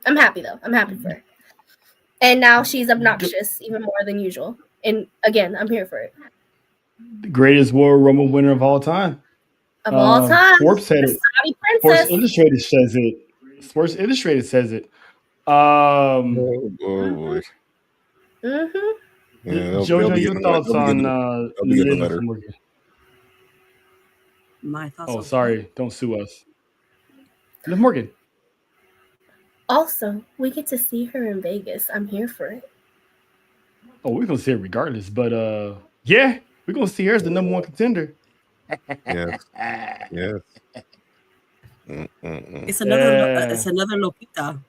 I'm happy though. I'm happy for her. And now she's obnoxious even more than usual. And again, I'm here for it. The greatest Royal Rumble winner of all time. Of all time, Forbes said the it. Saudi Sports princess. Illustrated says it. Sports Illustrated says it. Um, Oh boy. Mm-hmm. Yeah, they'll Jojo, be your getting a letter. thoughts on They'll be getting a Liz letter. Morgan? My thoughts Oh, on what? sorry, don't sue us. Liv Morgan. Also, we get to see her in Vegas. I'm here for it. Oh, we're gonna see it regardless, but yeah, we're gonna see her as the number one contender. Yes, yes. Mm-mm-mm. It's Yeah. another Lopita.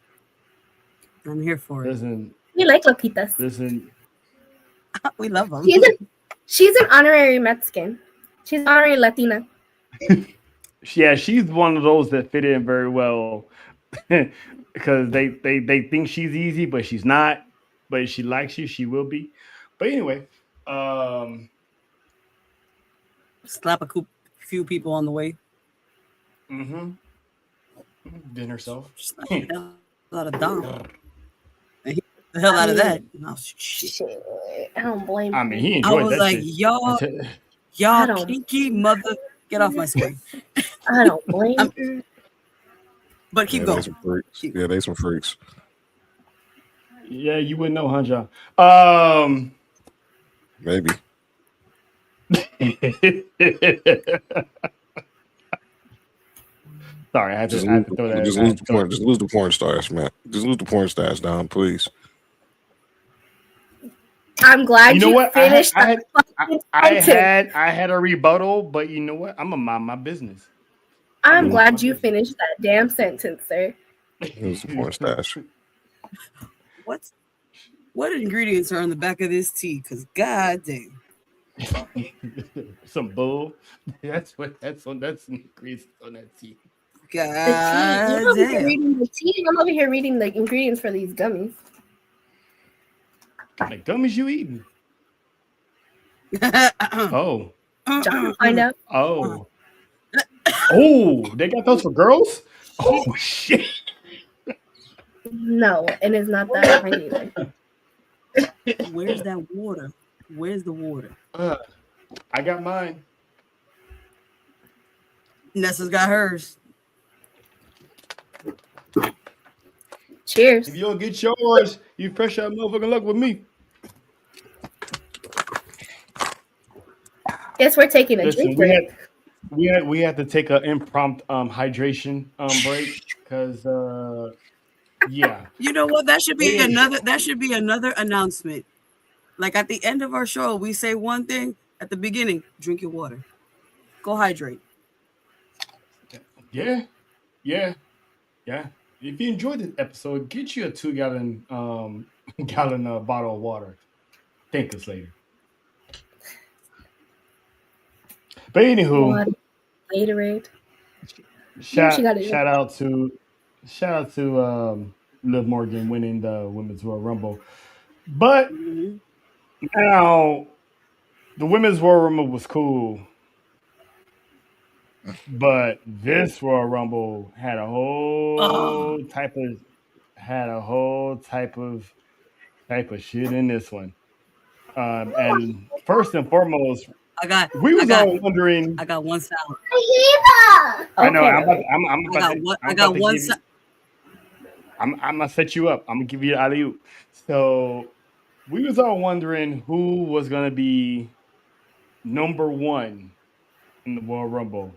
I'm here for it. Listen, We like Loquitas. listen. We love them. She's an honorary Mexican. She's an honorary Latina. Yeah, she's one of those that fit in very well because they think she's easy, but she's not. But if she likes you, she will be. But anyway, um, Slap few people on the way. mm-hmm. Did herself. Slap the hell out of Dom. And he the hell out of that. Oh, shit. I don't blame I mean, you. he I enjoyed was that like, shit. I y'all don't- kinky mother. Get off my screen. I don't blame you. But keep Yeah, going. they some freaks. Yeah, they some freaks. Yeah, you wouldn't know, huh, John? Maybe. Sorry, I had to throw that. Just lose the porn. Just lose the porn stars, man. Just lose the porn stars down, please. I'm glad You know what? finished. I had a rebuttal, but you know what? I'm gonna mind my business. I'm glad you finished that damn sentence, sir. Lose the porn stars. What ingredients are on the back of this tea? Because god damn. Some bull. That's ingredients on that tea. God the tea. damn. Reading the tea. I'm over here reading the ingredients for these gummies. The gummies you eating? Oh. John, find out. Oh. Oh, they got those for girls? Oh shit. No, and it's not that kind either. Where's that water? Where's the water? I got mine. Nessa's got hers. Cheers. If you don't get yours, you fresh out motherfucking luck with me. Guess we're taking a Listen, drink break. we had to take an impromptu hydration break because yeah. You know what? That should be another announcement. Like at the end of our show, we say one thing at the beginning: drink your water, go hydrate. Yeah. If you enjoyed this episode, get you a 2-gallon bottle of water. Thank us later. But anywho, Gatorade. Shout out to Liv Morgan winning the Women's Royal Rumble. But now the Women's Royal Rumble was cool. But this Royal Rumble had a whole type of had a whole type of shit in this one. And first and foremost, I got we was all wondering. I got one sound. I know. Okay. I got one sound. I'm gonna set you up. I'm gonna give you the alley oop. So we was all wondering who was gonna be number one in the Royal Rumble.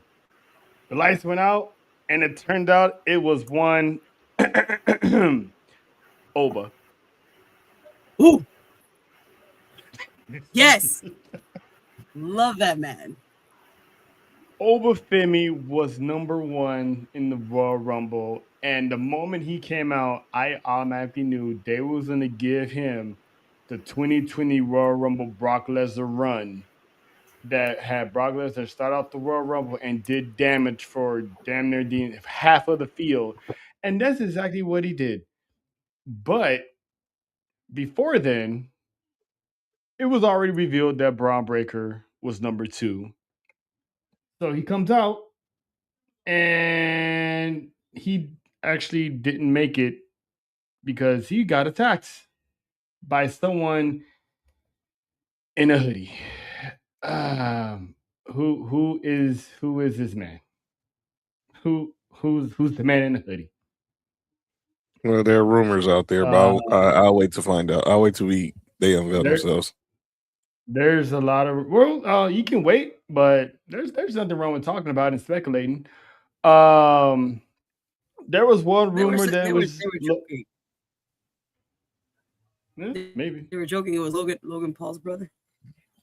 The lights went out, and it turned out it was one Oba. Ooh. Yes. Love that man. Obafemi was number one in the Royal Rumble, and the moment he came out, I automatically knew they was gonna give him the 2020 Royal Rumble Brock Lesnar run that had Brock Lesnar start off the Royal Rumble and did damage for damn near half of the field, and that's exactly what he did. But before then, it was already revealed that Braun Breaker was number two. So he comes out and he actually didn't make it because he got attacked by someone in a hoodie. Who is this man? Who's the man in the hoodie? Well, there are rumors out there, but I'll wait to find out. I'll wait till they unveil themselves. There's a lot of you can wait, but there's nothing wrong with talking about and speculating. There was one rumor that was joking. Maybe they were joking. It was Logan Paul's brother.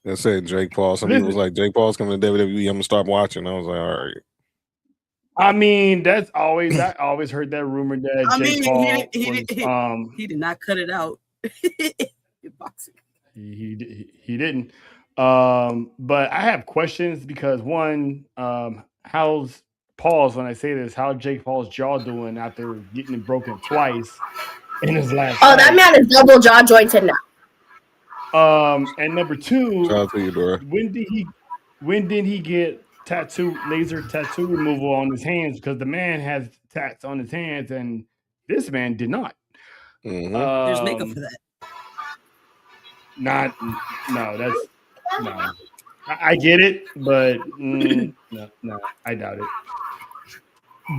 I said Jake Paul. Some people was like, Jake Paul's coming to WWE. I'm gonna start watching. I was like, all right. I mean, I always heard that rumor that Jake Paul he did not cut it out. Boxing. He didn't. But I have questions because one, how's Paul's when I say this? How's Jake Paul's jaw doing after getting it broken twice in his last? Oh, that man is double jaw jointed now. And number two, shout out to you, Dora. When did he get laser tattoo removal on his hands? Because the man has tats on his hands, and this man did not. Mm-hmm. There's makeup for that. No. I get it, but no, I doubt it.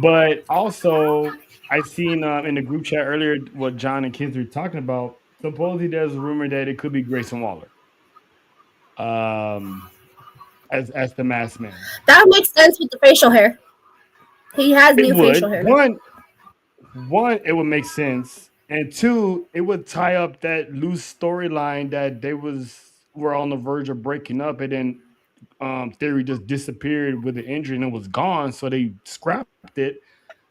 But also, I seen in the group chat earlier what John and Kids were talking about. Supposedly, there's a rumor that it could be Grayson Waller. As the masked man. That makes sense with the facial hair. He has new facial hair. One, it would make sense, and two, it would tie up that loose storyline that they were on the verge of breaking up, and then Theory just disappeared with the injury and it was gone, so they scrapped it.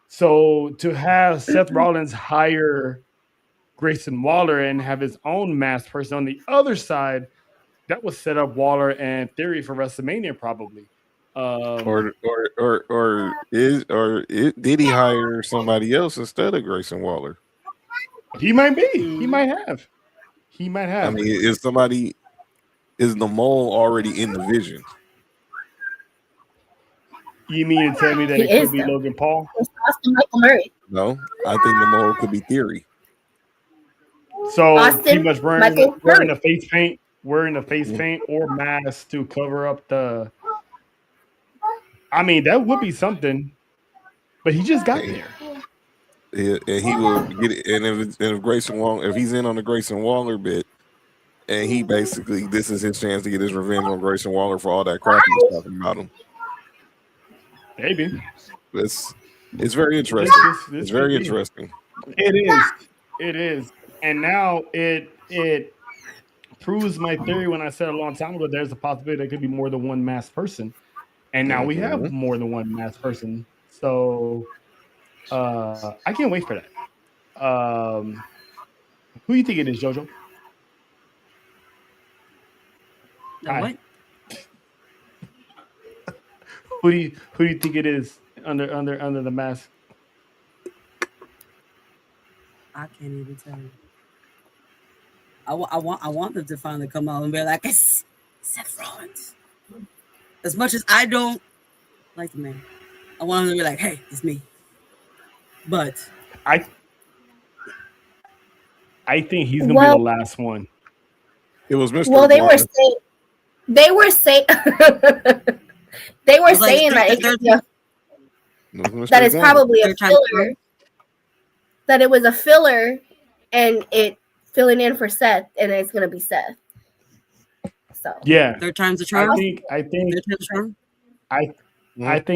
So to have Seth Rollins hire Grayson Waller and have his own masked person on the other side, that would set up Waller and Theory for WrestleMania probably. Did he hire somebody else instead of Grayson Waller? He might be. He might have. I mean, is the mole already in the vision? You mean to tell me that it could be Logan Paul? It's Austin Michael Murray. No, I think the mole could be Theory. So pretty much wearing the face paint. Wearing the face paint or mask to cover up the. I mean, that would be something, but he just got there. And he will get it. And if Grayson Waller, if he's in on the Grayson Waller bit, and he basically this is his chance to get his revenge on Grayson Waller for all that crap he was talking about him. Maybe it's very interesting. It's very interesting. It is, and now it proves my theory when I said a long time ago there's a possibility there could be more than one masked person, and now we have more than one masked person. So I can't wait for that. Who do you think it is, JoJo? What? Who do you think it is under the mask? I can't even tell you. I want them to finally come out and be like, it's Seth Rollins. As much as I don't like the man, I want them to be like, hey, it's me. But I think he's gonna be the last one. It was Mr. Well, they Iguana. were saying that it's probably a filler. That it was a filler, and it filling in for Seth, and it's gonna be Seth. So yeah, third time's a charm. I think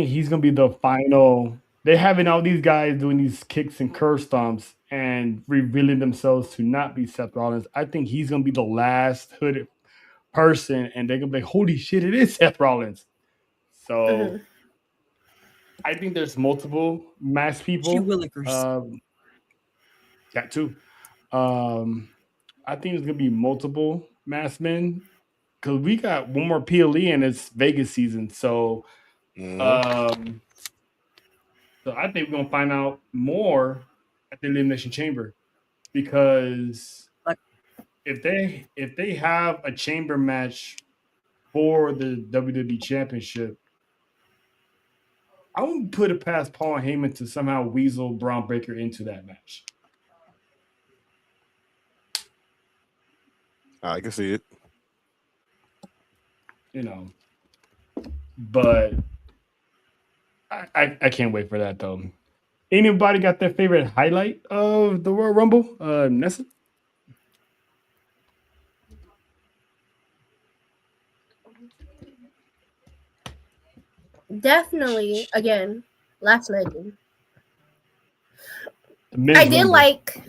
he's gonna be the final. They're having all these guys doing these kicks and curve stomps and revealing themselves to not be Seth Rollins. I think he's gonna be the last hooded person, and they're gonna be like, "Holy shit, it is Seth Rollins!" So I think there's multiple masked people. That too. I think there's gonna be multiple masked men because we got one more PLE and it's Vegas season. So, so I think we're gonna find out more at the Elimination Chamber because if they have a chamber match for the WWE Championship, I wouldn't put it past Paul Heyman to somehow weasel Braun Breaker into that match. I can see it. You know, but I can't wait for that though. Anybody got their favorite highlight of the Royal Rumble? Nessa? Definitely, again, Last Legend. I did like.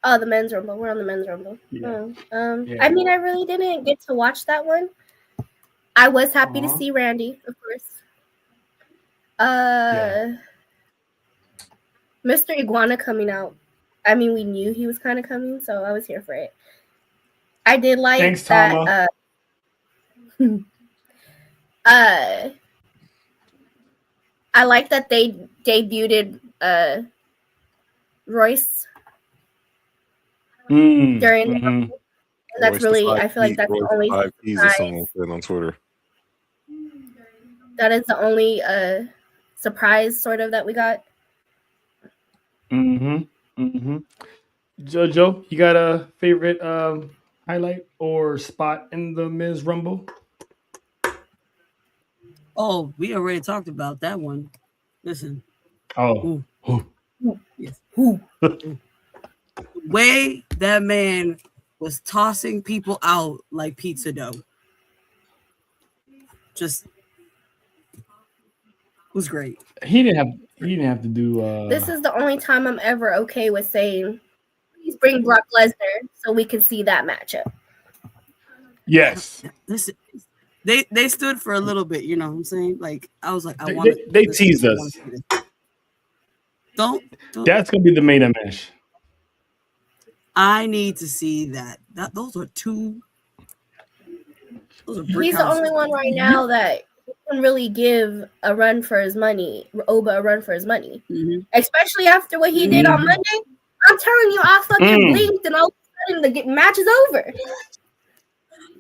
Oh, the men's rumble. We're on the men's rumble. Yeah. I mean, I really didn't get to watch that one. I was happy to see Randy, of course. Mr. Iguana coming out. I mean, we knew he was kind of coming, so I was here for it. I did like that. I like that they debuted Royce during the rumble. That's really, I feel like that's the only surprise. On Twitter. That is the only surprise sort of that we got. Jojo, you got a favorite highlight or spot in the Miz Rumble? Oh, we already talked about that one. Listen. Oh. Yes. The way that man was tossing people out like pizza dough. Just was great. He didn't have to do This is the only time I'm ever okay with saying please bring Brock Lesnar so we can see that matchup. Yes. Listen, they stood for a little bit, you know what I'm saying? Like I was like, they teased us. Don't. That's gonna be the main event. I need to see that. Those are two. He's the only one right now that can really give a run for his money. Oba a run for his money, especially after what he did on Monday. I'm telling you, I fucking blinked, and all of a sudden the match is over.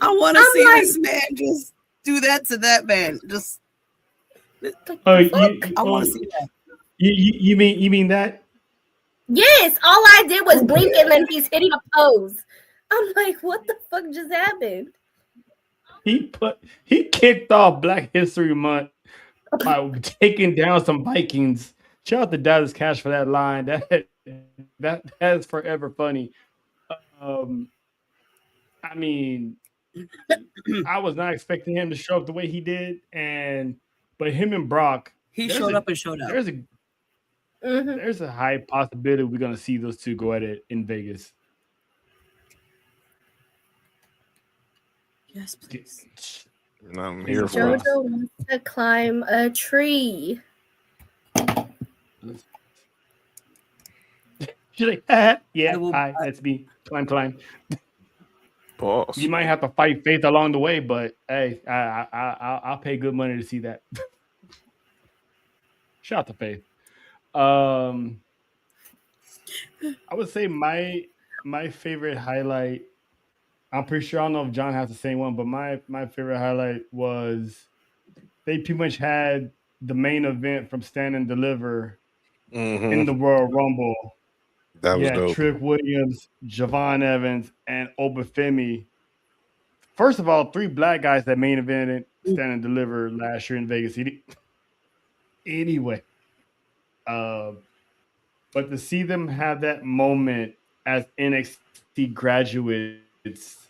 I want to see this man just do that to that man. Just. I want to see that. You mean that? Yes, all I did was blink and then he's hitting a pose. I'm like, what the fuck just happened? He kicked off Black History Month by taking down some Vikings. Shout out to Dallas Cash for that line. That is forever funny. I mean, I was not expecting him to show up the way he did, but him and Brock, he showed up and showed out. There's a high possibility we're gonna see those two go at it in Vegas. Yes, please. And I'm here for Jojo wants to climb a tree. She's like, yeah, hi, that's me. Climb. Pause. You might have to fight Faith along the way, but hey, I'll pay good money to see that. Shout out to Faith. I would say my favorite highlight. I'm pretty sure I don't know if John has the same one, but my favorite highlight was they pretty much had the main event from Stand and Deliver in the Royal Rumble. That was Yeah, dope. Trick Williams, Javon Evans, and Obafemi. First of all, 3 black guys that main evented Stand and Deliver last year in Vegas City. Anyway, uh, but to see them have that moment as NXT graduates,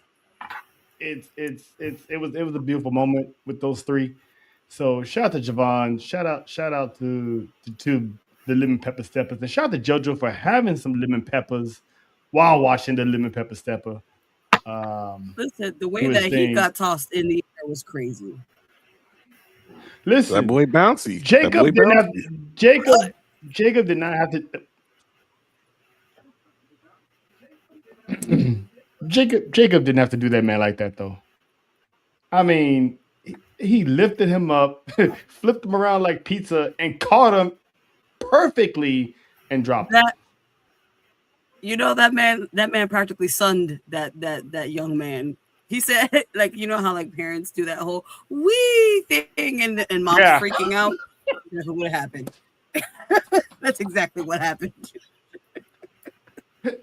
it was a beautiful moment with those 3. So shout out to Javon, shout out to the Lemon Pepper Steppers, and shout out to JoJo for having some lemon peppers while watching the Lemon Pepper Stepper. Listen, the way Do his that he thing. got tossed in the air was crazy. That Listen, boy bouncy. That Jacob boy didn't have bouncy. Jacob did not have to Jacob didn't have to do that man like that though. I mean, he lifted him up, flipped him around like pizza, and caught him perfectly and dropped him. That that man practically sunned that young man. He said, like, you know how like parents do that whole wee thing and mom's freaking out. That's what would have happened. That's exactly what happened.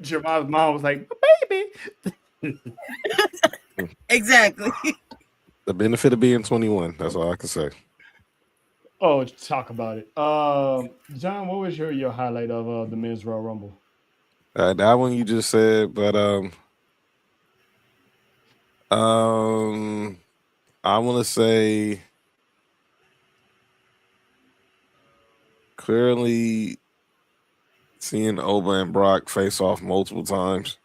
Jamal's mom was like, baby. Exactly. The benefit of being 21. That's all I can say. Oh, talk about it. John, what was your highlight of the men's Royal Rumble? That one you just said, but I want to say clearly seeing Oba and Brock face off multiple times,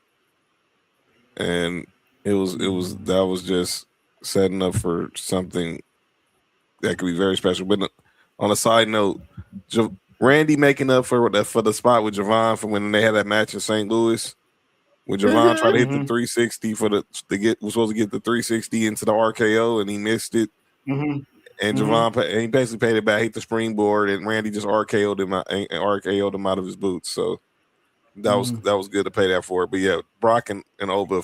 and that was just setting up for something that could be very special. But on a side note, Randy making up for the spot with Javon from when they had that match in St. Louis. When Javon tried to hit the 360 was supposed to get the 360 into the RKO and he missed it. And Javon he basically paid it back, hit the springboard, and Randy just RKO'd him out of his boots. So that was good to pay that for it. But yeah, Brock and Oba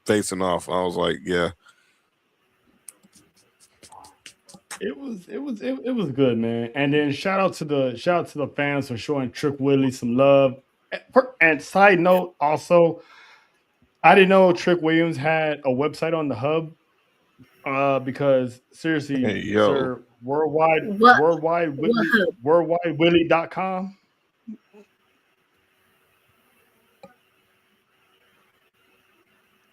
facing off, I was like, yeah. It was good, man. And then shout out to the fans for showing Trick Willie some love. And side note, also, I didn't know Trick Williams had a website on the hub. Because seriously, sir, worldwidewilly.com.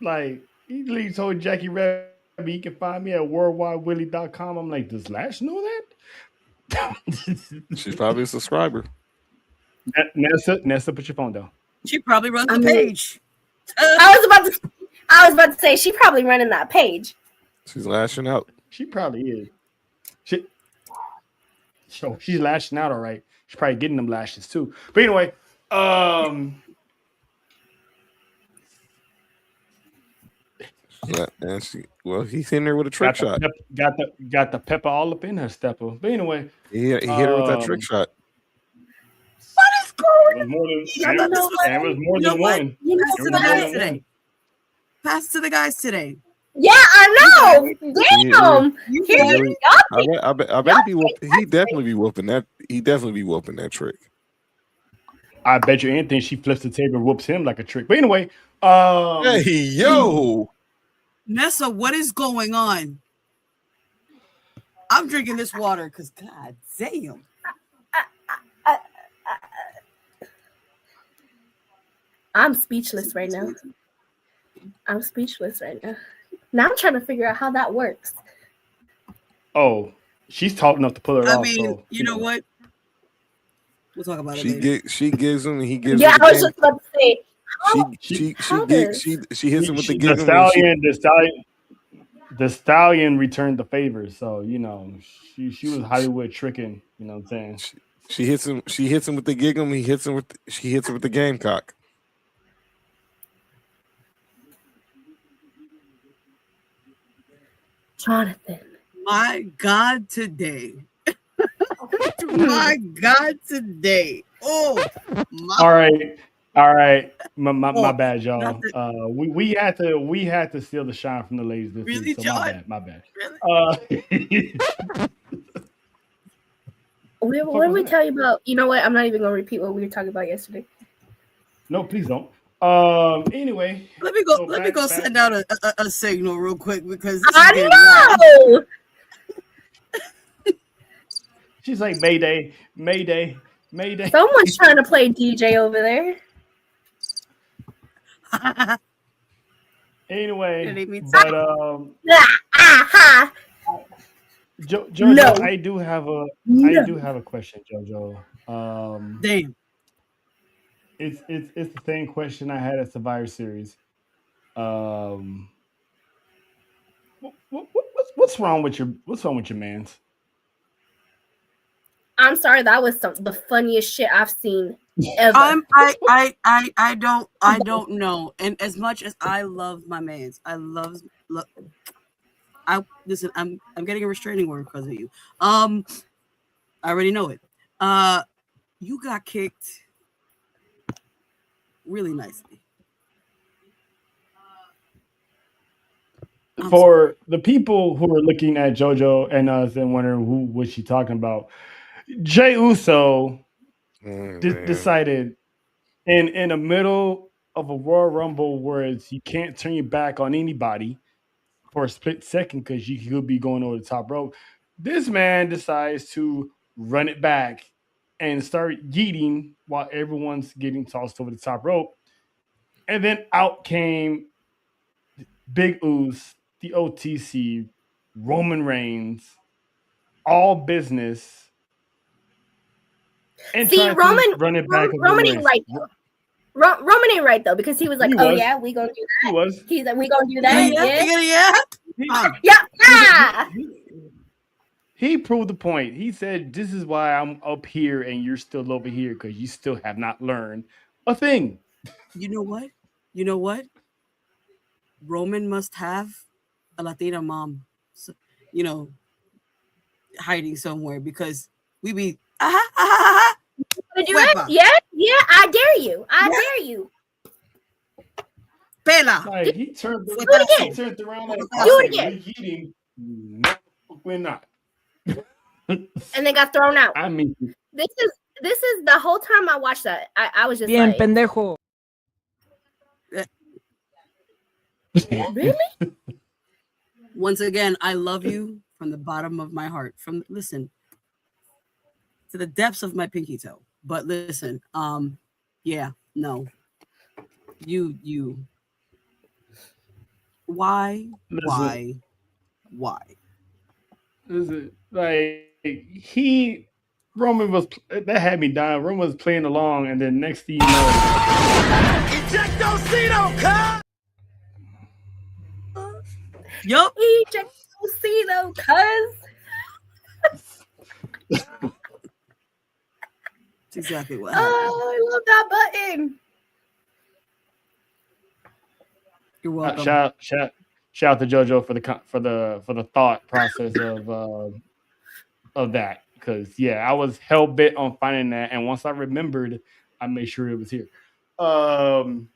Like he literally told Jackie Rabbit he can find me at worldwidewilly.com. I'm like, does Lash know that? She's probably a subscriber. Nessa, put your phone down. She probably runs the page. I was about to say she probably running that page. She's lashing out. She probably is. She's lashing out, all right. She's probably getting them lashes too. But anyway, he's in there with a trick shot. Got the pepper all up in her stepper. But anyway, he hit her with that trick shot. What is going on? It was more than one. Pass to the guys today. Yeah, I know. Damn. I bet he definitely be whooping that. He definitely be whooping that trick. I bet you anything she flips the table and whoops him like a trick. But anyway, hey yo, Nessa, what is going on? I'm drinking this water because god damn. I'm speechless right now. Now I'm trying to figure out how that works. Oh, she's tall enough to pull it off. I mean, you know what? We'll talk about it later. She gives him, he gives. Yeah, I was just about to say. She hits him with the giggle. The stallion returned the favor, so you know she was Hollywood tricking. You know what I'm saying? She hits him with the giggle. She hits him with the gamecock. Jonathan. My God, today. My God, today. Oh, all right. My bad, y'all. We had to steal the shine from the ladies this really, week. So John? my bad. Really? What did we tell you about? You know what? I'm not even gonna repeat what we were talking about yesterday. No, please don't. Anyway, Let me go. so Let me back go back. send out a signal real quick because this is I getting wild. know. She's like Mayday, Mayday, Mayday. Someone's trying to play DJ over there. Anyway, Didn't mean but Ah, ha. Jojo, No. I No. do have a question, Jojo. damn. It's the same question I had at Survivor Series. Um, what's wrong with your man's? I'm sorry, that was the funniest shit I've seen ever. I don't know. And as much as I love my man's, I listen. I'm getting a restraining order because of you. I already know it. You got kicked really nicely. For the people who are looking at JoJo and us and wondering who was she talking about, Jay Uso Man. decided in the middle of a Royal Rumble where you can't turn your back on anybody for a split second because you could be going over the top rope. This man decides to run it back and start yeeting while everyone's getting tossed over the top rope. And then out came Big Ooze, the OTC, Roman Reigns, all business, and See, tried to run it back as Roman Roman ain't Reigns. right though. Roman ain't right though because he was like, He "Oh was. yeah, we gonna do He that." was. He's like, "We gonna do Yeah, that." yeah, Yeah, yeah, yeah. He, yeah, he, yeah. he, he proved the point. He said, "This is why I'm up here and you're still over here because you still have not learned a thing." You know what? You know what? Roman must have a Latina mom, so, you know, hiding somewhere because we be Gonna do that? huepa, Yeah, yeah. I dare you. I dare you. pela, Like he turned Do it he again. fuetazo, turned around like, Do all fuetazo. it right, again. we're eating. No, we're not. And then got thrown out. I mean, This is the whole time I watched that. I was just Bien, like, pendejo. really? Once again, I love you from the bottom of my heart. From listen to the depths of my pinky toe. But listen, yeah, no, you, why, listen, why, why? listen, like Roman was that had me dying. Roman was playing along, and then next thing you know, Yup, Eject though, cuz. that's exactly what happened. Oh, I love that button. You're welcome. shout out to JoJo for the thought process of that because yeah, I was hell bent on finding that, and once I remembered, I made sure it was here. Um,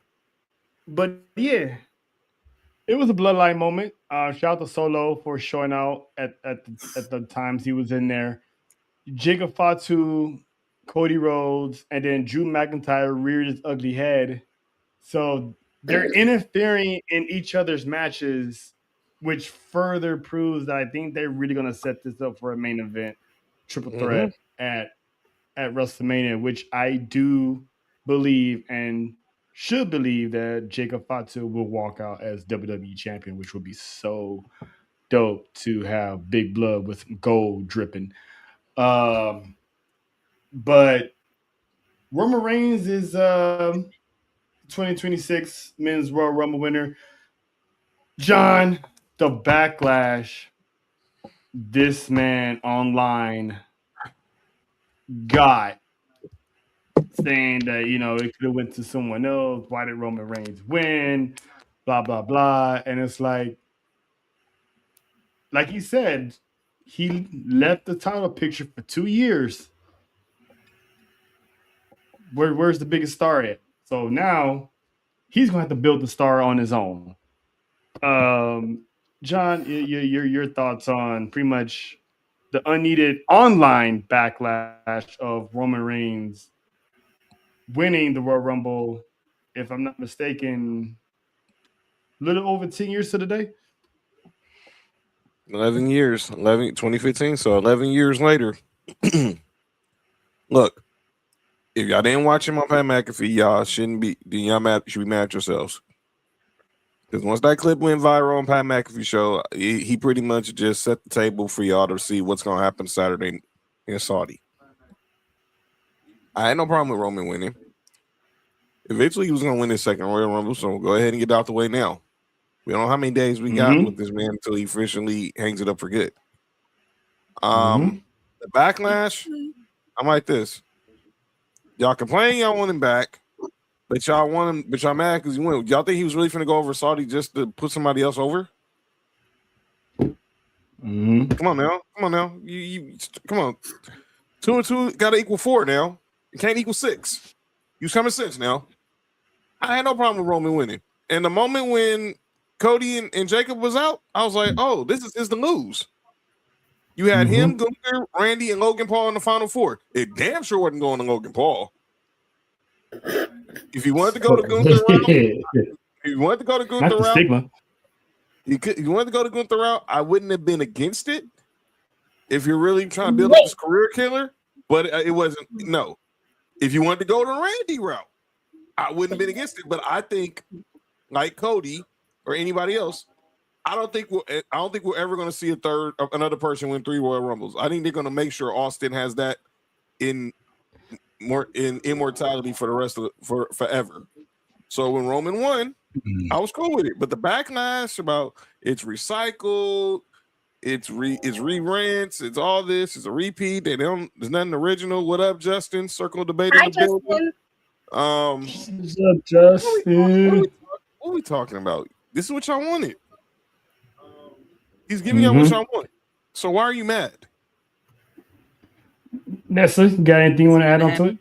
but yeah, it was a bloodline moment. Shout out to Solo for showing out at the times he was in there. Jacob Fatu, Cody Rhodes, and then Drew McIntyre reared his ugly head. So they're interfering in each other's matches, which further proves that I think they're really going to set this up for a main event, triple threat at WrestleMania, which I do believe and should believe that Jacob Fatu will walk out as WWE champion, which would be so dope to have big blood with gold dripping. Um, but Roman Reigns is 2026 Men's Royal Rumble winner. John, the backlash this man online got saying that it could have went to someone else. Why did Roman Reigns win? Blah blah blah. And it's like he said, he left the title picture for 2 years. Where's the biggest star at? So now he's gonna have to build the star on his own. Um, John, your thoughts on pretty much the unneeded online backlash of Roman Reigns winning the Royal Rumble if I'm not mistaken, a little over 10 years to the day. 11 years, 2015. So 11 years later. Look, if y'all didn't watch him on Pat McAfee, y'all shouldn't be. Then y'all should be mad at yourselves. Because once that clip went viral on Pat McAfee show, he pretty much just set the table for y'all to see what's going to happen Saturday in Saudi. I had no problem with Roman winning. Eventually, he was going to win his second Royal Rumble, so go ahead and get out the way now. We don't know how many days we got with this man until he officially hangs it up for good. The backlash, I'm like this. Y'all complain y'all want him back, but y'all want him, but y'all mad because he went. Y'all think he was really finna go over Saudi just to put somebody else over? Come on now. You come on. 2 and 2 got to equal 4 now. It can't equal 6. Use common sense now. I had no problem with Roman winning. And the moment when Cody and Jacob was out, I was like, oh, this is the lose. You had him, Gunther, Randy, and Logan Paul in the final 4. It damn sure wasn't going to Logan Paul. If you wanted to go to Gunther route, you wanted to go to Gunther route, I wouldn't have been against it if you're really trying to build up this career killer, but it wasn't. No. If you wanted to go to Randy route, I wouldn't have been against it. But I think, like Cody or anybody else, I don't think we're ever going to see another person win 3 Royal Rumbles. I think they're going to make sure Austin has that in immortality for the rest of forever. So when Roman won, I was cool with it. But the backlash about it's recycled, it's re-rents, it's all this, it's a repeat. There's nothing original. What up, Justin? Circle debate in the building. What's up, Justin? What are we talking about? This is what y'all wanted. He's giving y'all what y'all want. So why are you mad? Nestle, got anything you want to add on to it?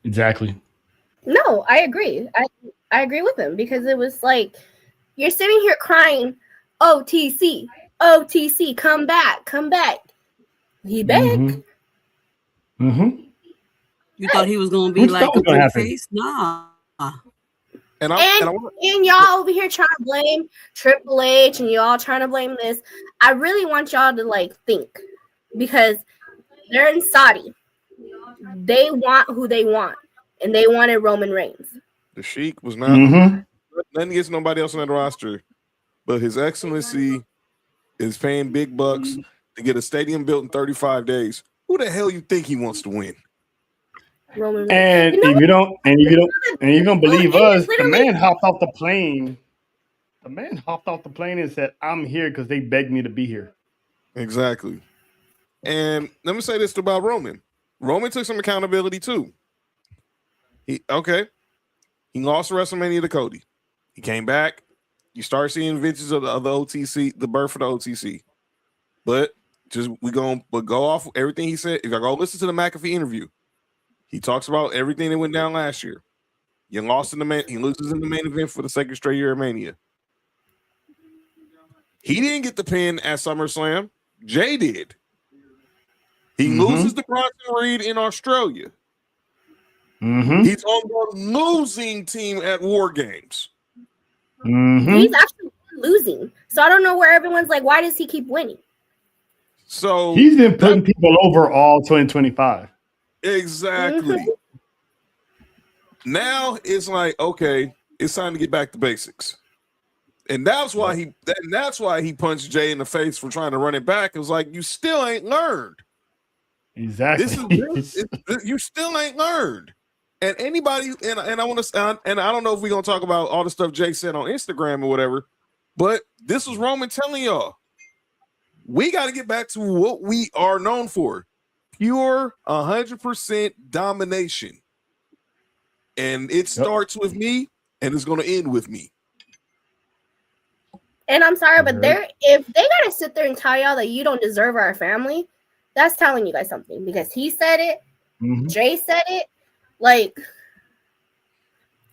Exactly. No, I agree. I agree with him because it was like you're sitting here crying, OTC, come back. He back. You thought he was gonna be like a big face? Nah. And y'all over here trying to blame Triple H and y'all trying to blame this. I really want y'all to like think because they're in Saudi. They want who they want, and they wanted Roman Reigns. The Sheik was not nothing against nobody else on that roster, but His Excellency is paying big bucks to get a stadium built in 35 days. Who the hell you think he wants to win? Roman Reigns. And if you don't believe us, the man hopped off the plane. The man hopped off the plane and said, "I'm here because they begged me to be here." Exactly. And let me say this about Roman. Roman took some accountability too. He lost WrestleMania to Cody. He came back. You start seeing vintages of the OTC, the birth of the OTC. But go off everything he said. If I go listen to the McAfee interview, he talks about everything that went down last year. He loses in the main event for the second straight year of Mania. He didn't get the pin at SummerSlam. Jay did. He loses to Bronson Reed in Australia. He's on the losing team at War Games. He's actually losing. So I don't know where everyone's like, why does he keep winning? So he's been putting people over all 2025. Exactly. Now it's like, okay, it's time to get back to basics. And that's why he punched Jay in the face for trying to run it back. It was like, you still ain't learned. Exactly. You still ain't learned. And anybody, and I want to, and I don't know if we're gonna talk about all the stuff Jay said on Instagram or whatever, but this was Roman telling y'all, we got to get back to what we are known for: pure 100% domination. And it starts with me, and it's gonna end with me. And I'm sorry, but if they gotta sit there and tell y'all that you don't deserve our family, that's telling you guys something because he said it, Jay said it. Like,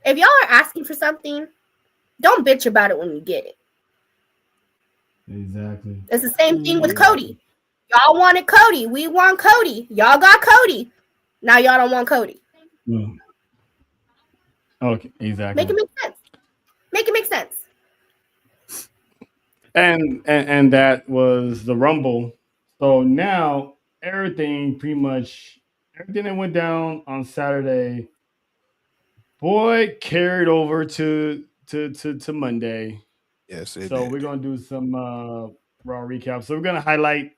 if y'all are asking for something, don't bitch about it when you get it. Exactly. It's the same thing with Cody. Y'all wanted Cody. We want Cody. Y'all got Cody. Now y'all don't want Cody. Okay, exactly. Make it make sense. Make it make sense. And that was the Rumble. So now everything that went down on Saturday, boy, carried over to Monday. Yes, it So did. we're gonna do some Raw recap. So we're gonna highlight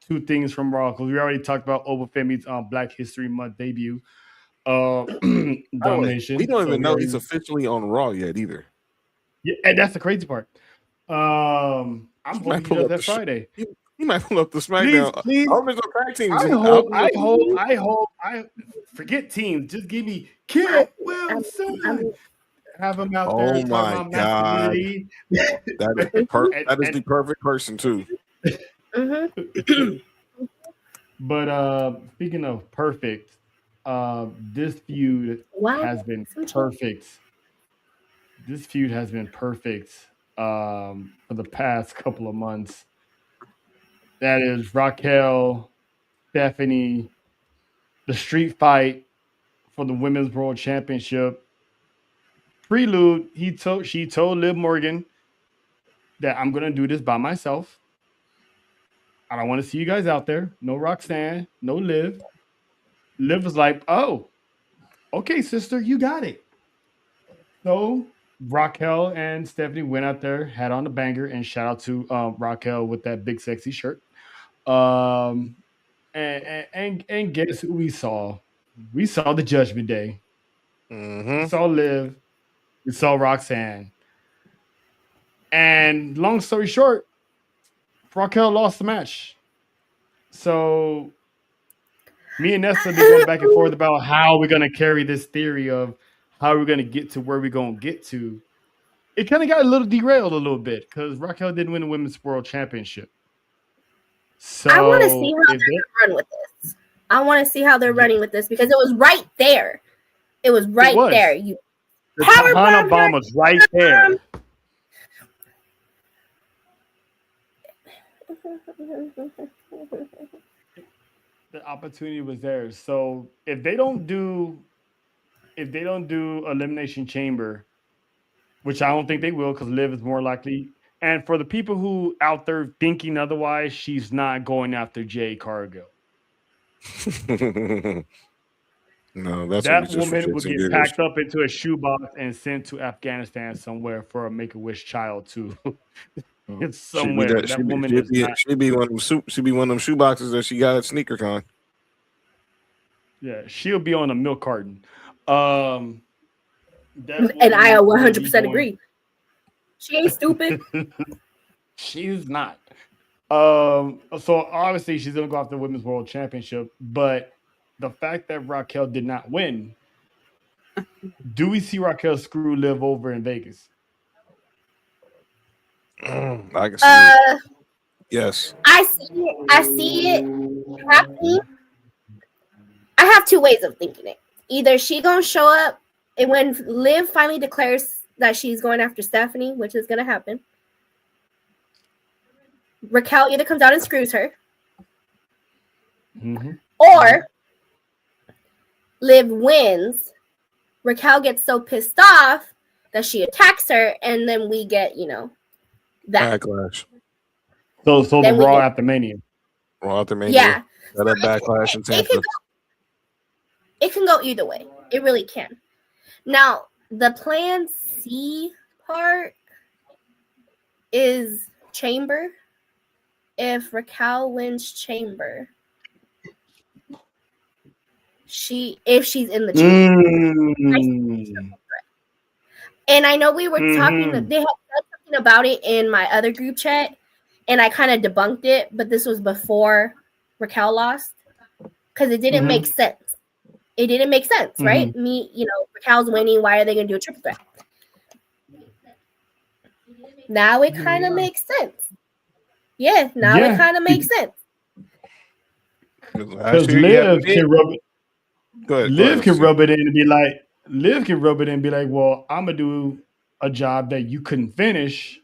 two things from Raw because we already talked about Obafemi's Black History Month debut, By the way, domination. we don't So even we know already, he's officially on Raw yet either. yeah, and that's the crazy part. I'm He hoping might he pull does up that Friday. he might pull up the Please, SmackDown. please. I hope there's no tag teams. I forget teams. Just give me I, Kit I'm, Wilson. I'm, Have him out there Oh talking my about God. masculinity. That is the perfect person too. mm-hmm. But speaking of perfect, this feud Why? has been Some change. perfect. This feud has been perfect for the past couple of months. That is Raquel, Stephanie, the street fight for the Women's World Championship. Prelude, she told Liv Morgan that I'm gonna do this by myself. I don't want to see you guys out there. No Roxanne, no Liv. Liv was like, "Oh, okay, sister, you got it." So Raquel and Stephanie went out there, had on the banger, and shout out to Raquel with that big sexy shirt. Um, and guess who we saw? We saw the Judgment Day. We Mm-hmm. saw Liv. We saw Roxanne. And long story short, Raquel lost the match. So me and Nessa been going back and forth about how we're gonna carry this theory of how we're gonna get to where we're gonna get to. It kind of got a little derailed a little bit because Raquel didn't win the Women's World Championship. I want to see So how if they're they, going to run with this. I want to see how they're yeah, running with this because it was right there. It was it right there. was You the power Tahana bomb her. bomb was right there. The opportunity was there. So if they don't do Elimination Chamber, which I don't think they will because Liv is more likely. And for the people who out there thinking otherwise, she's not going after Jay Cargill. No, that's gonna be That just for woman will shits and get giggles. packed up into a shoebox and sent to Afghanistan somewhere for a Make-A-Wish child to it's She'd be somewhere. that. That woman is not. She'd be one of them. She'd be one of them shoe boxes that she got at SneakerCon. Yeah, she'll be on a milk carton. Um, that And I woman will be 100% going. agree. She ain't stupid. She's not. So obviously she's gonna go after the Women's World Championship, but the fact that Raquel did not win, do we see Raquel screw Liv over in Vegas? I can see it. Uh, Yes. I see it. I see it happening. I have two ways of thinking it. Either she gonna show up, and when Liv finally declares that she's going after Stephanie, which is gonna happen, Raquel either comes out and screws her, or Liv wins. Raquel gets so pissed off that she attacks her, and then we get, that. Backlash. So the Then we Raw get- after Mania. Raw after Mania. Yeah. Let up backlash in Tampa. It can go either way. It really can. Now, the plan C part is Chamber. If Raquel wins Chamber, if she's in the Chamber. And I know we were talking, they had said something about it in my other group chat, and I kind of debunked it, but this was before Raquel lost because it didn't make sense. It didn't make sense, right? Raquel's winning. Why are they going to do a triple threat? Now it kind of makes sense. Yeah, now it kind of makes sense. Because Liv can rub it. Liv can rub it in and be like, well, I'm gonna do a job that you couldn't finish,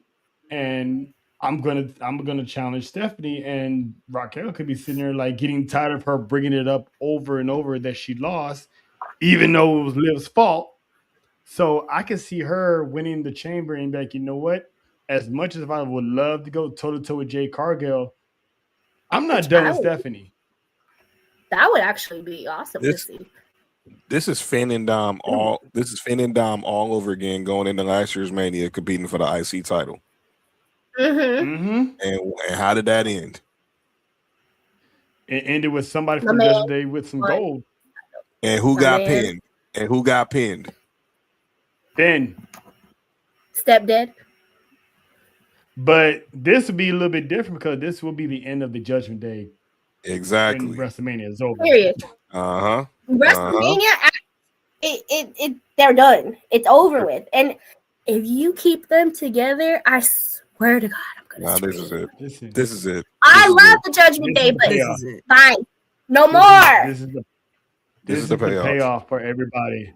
and I'm gonna challenge Stephanie, and Raquel could be sitting there like getting tired of her bringing it up over and over that she lost, even though it was Liv's fault. So I can see her winning the chamber and be like, you know what? As much as I would love to go toe to toe with Jade Cargill, I'm not Which done with Stephanie. that would actually be awesome to see. This is Finn and Dom all over again going into last year's Mania competing for the IC title. Mm-hmm. And how did that end? It ended with somebody from Judgment Day with some gold. And who got pinned? And who got pinned? Finn. Step dead. But this will be a little bit different because this will be the end of the Judgment Day. Exactly. When WrestleMania is over. Period. WrestleMania, they're done. It's over with. And if you keep them together, I swear to God, I'm gonna this is it. This is it. I love the Judgment Day, but fine. No more. This is the payoff for everybody.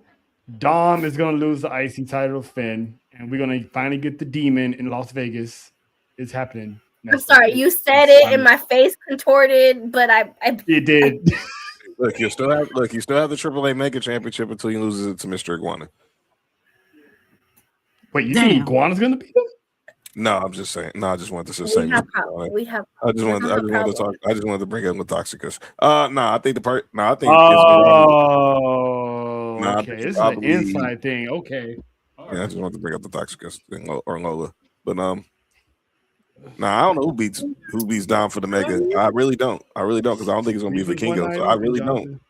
Dom is going to lose the IC title to Finn, and we're going to finally get the Demon in Las Vegas. It's happening. I'm sorry, you said it, and my face contorted, but I it did. Look, you still have the AAA Mega Championship until you lose it to Mr. Iguana. Wait, you think Iguana's going to beat him? No, I'm just saying. No, I just wanted to say. I just wanted to bring up the Toxicus. I think the part. No, I think. Okay, this is an inside thing. Okay. Yeah, I just wanted to bring up the Toxicus thing or Lola, but I don't know who beats Dom for the Mega. I really don't because I don't think it's gonna be Vikingo. So I really don't.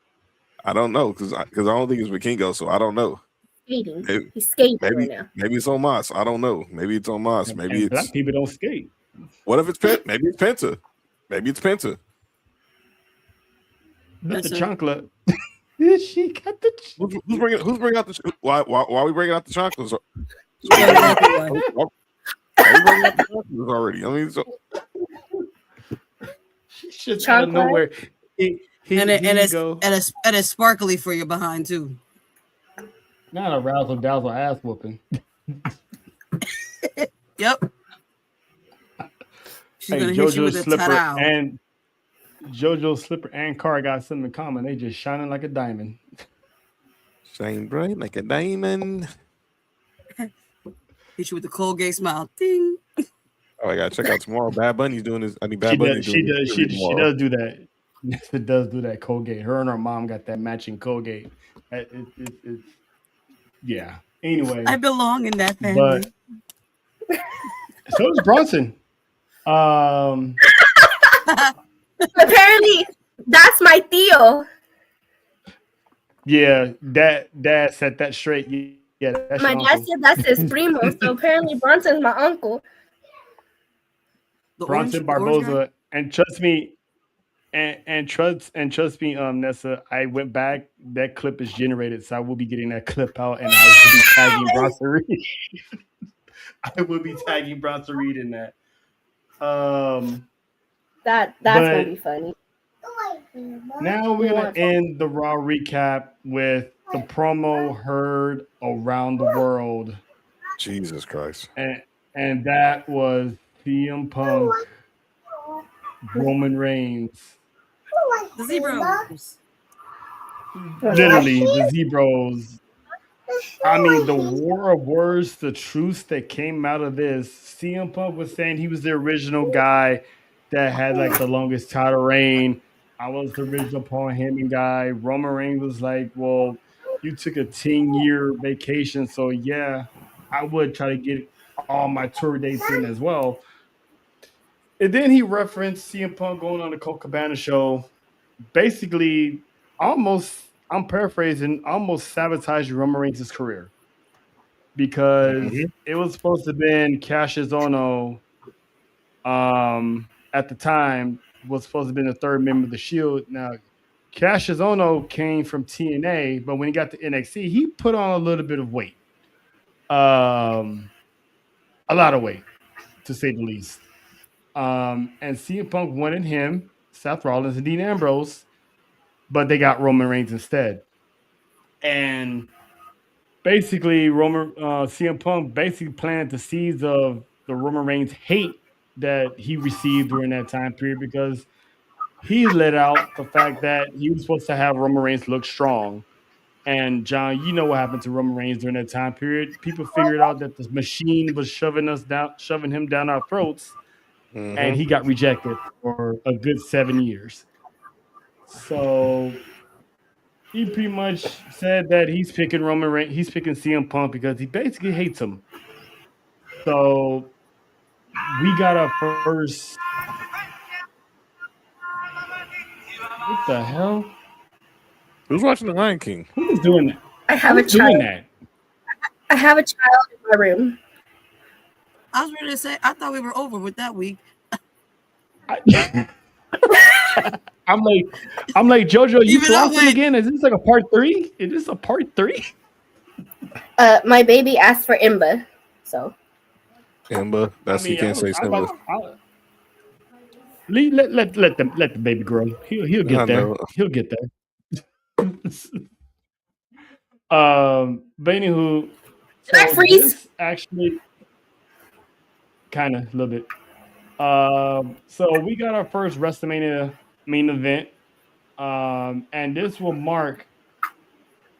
I don't know because I don't think it's Vikingo. So I don't know. He's skating right now. Maybe it's Omos. I don't know. Maybe it's Omos. Maybe it's black people don't skate. What if it's Maybe it's Penta. Maybe it's Penta. Not the chocolate. She got the. Who's bringing out the? Why are we bringing out the chocolates? Already. I mean, so she's just out of nowhere. And it's sparkly for your behind too. Not a razzle dazzle ass whooping. Yep. She's gonna hit you with a towel. And JoJo Slipper and Car got something in common. They just shining like a diamond. Shine bright like a diamond. Hit you with the Colgate smile. Ding. Oh, I gotta check out tomorrow. Bad Bunny's doing this. I mean, She does do that. Nessa does do that Colgate. Her and her mom got that matching Colgate. Yeah. Anyway, I belong in that family. But so does Bronson. Apparently, that's my Theo. Yeah, dad set that straight. Yeah, that's my dad said that's his primo. So apparently, Bronson's my uncle. Bronson Barboza, and trust me, and trust me, Nessa. I went back. That clip is generated, so I will be getting that clip out, and I will be tagging Bronson Reed. I will be tagging Bronson Reed in that. That's gonna be funny. Now we're gonna end the Raw recap with the promo heard around the world. Jesus Christ! And that was CM Punk, Roman Reigns, the Zebros. Literally the Zebros. I mean, the war of words, the truths that came out of this. CM Punk was saying he was the original guy that had like the longest title reign. I was the original Paul Heyman guy. Roman Reigns was like, well, you took a 10-year vacation, so yeah, I would try to get all my tour dates in as well. And then he referenced CM Punk going on the Colt Cabana show, basically almost, I'm paraphrasing, almost sabotaging Roman Reigns' career. Because it was supposed to have been Cassius Ohno at the time, was supposed to have been the third member of the Shield. Now, Cassius Ohno came from TNA, but when he got to NXT, he put on a little bit of weight. A lot of weight, to say the least. And CM Punk wanted him, Seth Rollins, and Dean Ambrose, but they got Roman Reigns instead. And basically, CM Punk basically planted the seeds of the Roman Reigns hate that he received during that time period because he let out the fact that he was supposed to have Roman Reigns look strong. And John, you know what happened to Roman Reigns during that time period. People figured out that the machine was shoving him down our throats, and he got rejected for a good 7 years. So he pretty much said that he's picking Roman Reigns, he's picking CM Punk because he basically hates him. So we got our first. What the hell? Who's watching The Lion King? Who is doing that? I have Who's a child. doing that? I have a child in my room. I was ready to say, I thought we were over with that week. I'm like JoJo, you Even though flossing again? Is this like a part 3? Is this a part 3? My baby asked for Imba, so. Imba, that's you can't say Simba. Let the baby grow. He'll get there. He'll get there. But anywho, Did I freeze? This actually kind of a little bit. So we got our first WrestleMania main event, and this will mark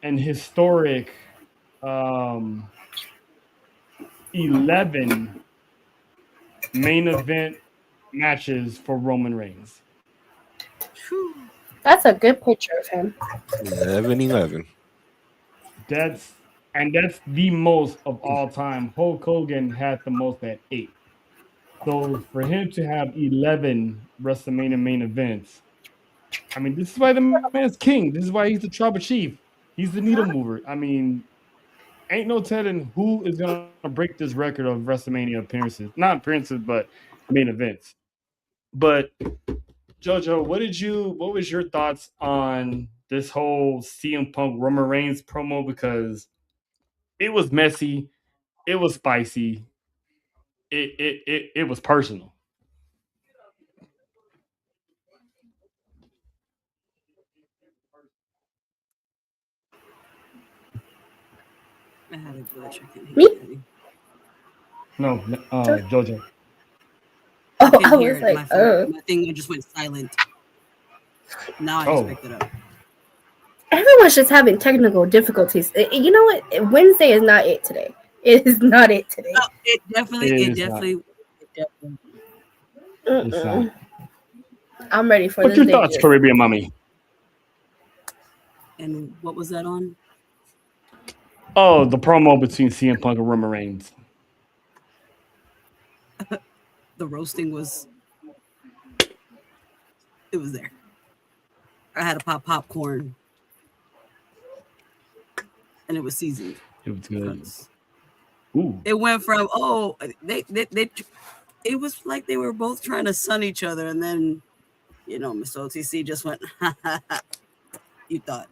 an historic 11 main event matches for Roman Reigns. That's a good picture of him. 11. That's the most of all time. Hulk Hogan had the most at 8. So for him to have 11 WrestleMania main events, I mean, this is why the man's king. This is why he's the tribal chief. He's the needle mover. I mean, ain't no telling who is gonna break this record of WrestleMania appearances. Not appearances, but main events. But JoJo, what was your thoughts on this whole CM Punk Roman Reigns promo? Because it was messy, it was spicy, it was personal. I had a glitch. I can't hear Me? anything. No, JoJo. Oh, I I hear was it. like, My thing just went silent. Now I just picked it up. Everyone's just having technical difficulties. You know what? Wednesday is not it today. It is not it today. No, it definitely. It's not. I'm ready for What's this. your thoughts, Caribbean Mommy? And what was that on? Oh, the promo between CM Punk and Roman Reigns. The roasting was. It was there. I had to pop popcorn, and it was seasoned. It was good. Ooh. It went from they it was like they were both trying to sun each other, and then Miss OTC just went, you thought.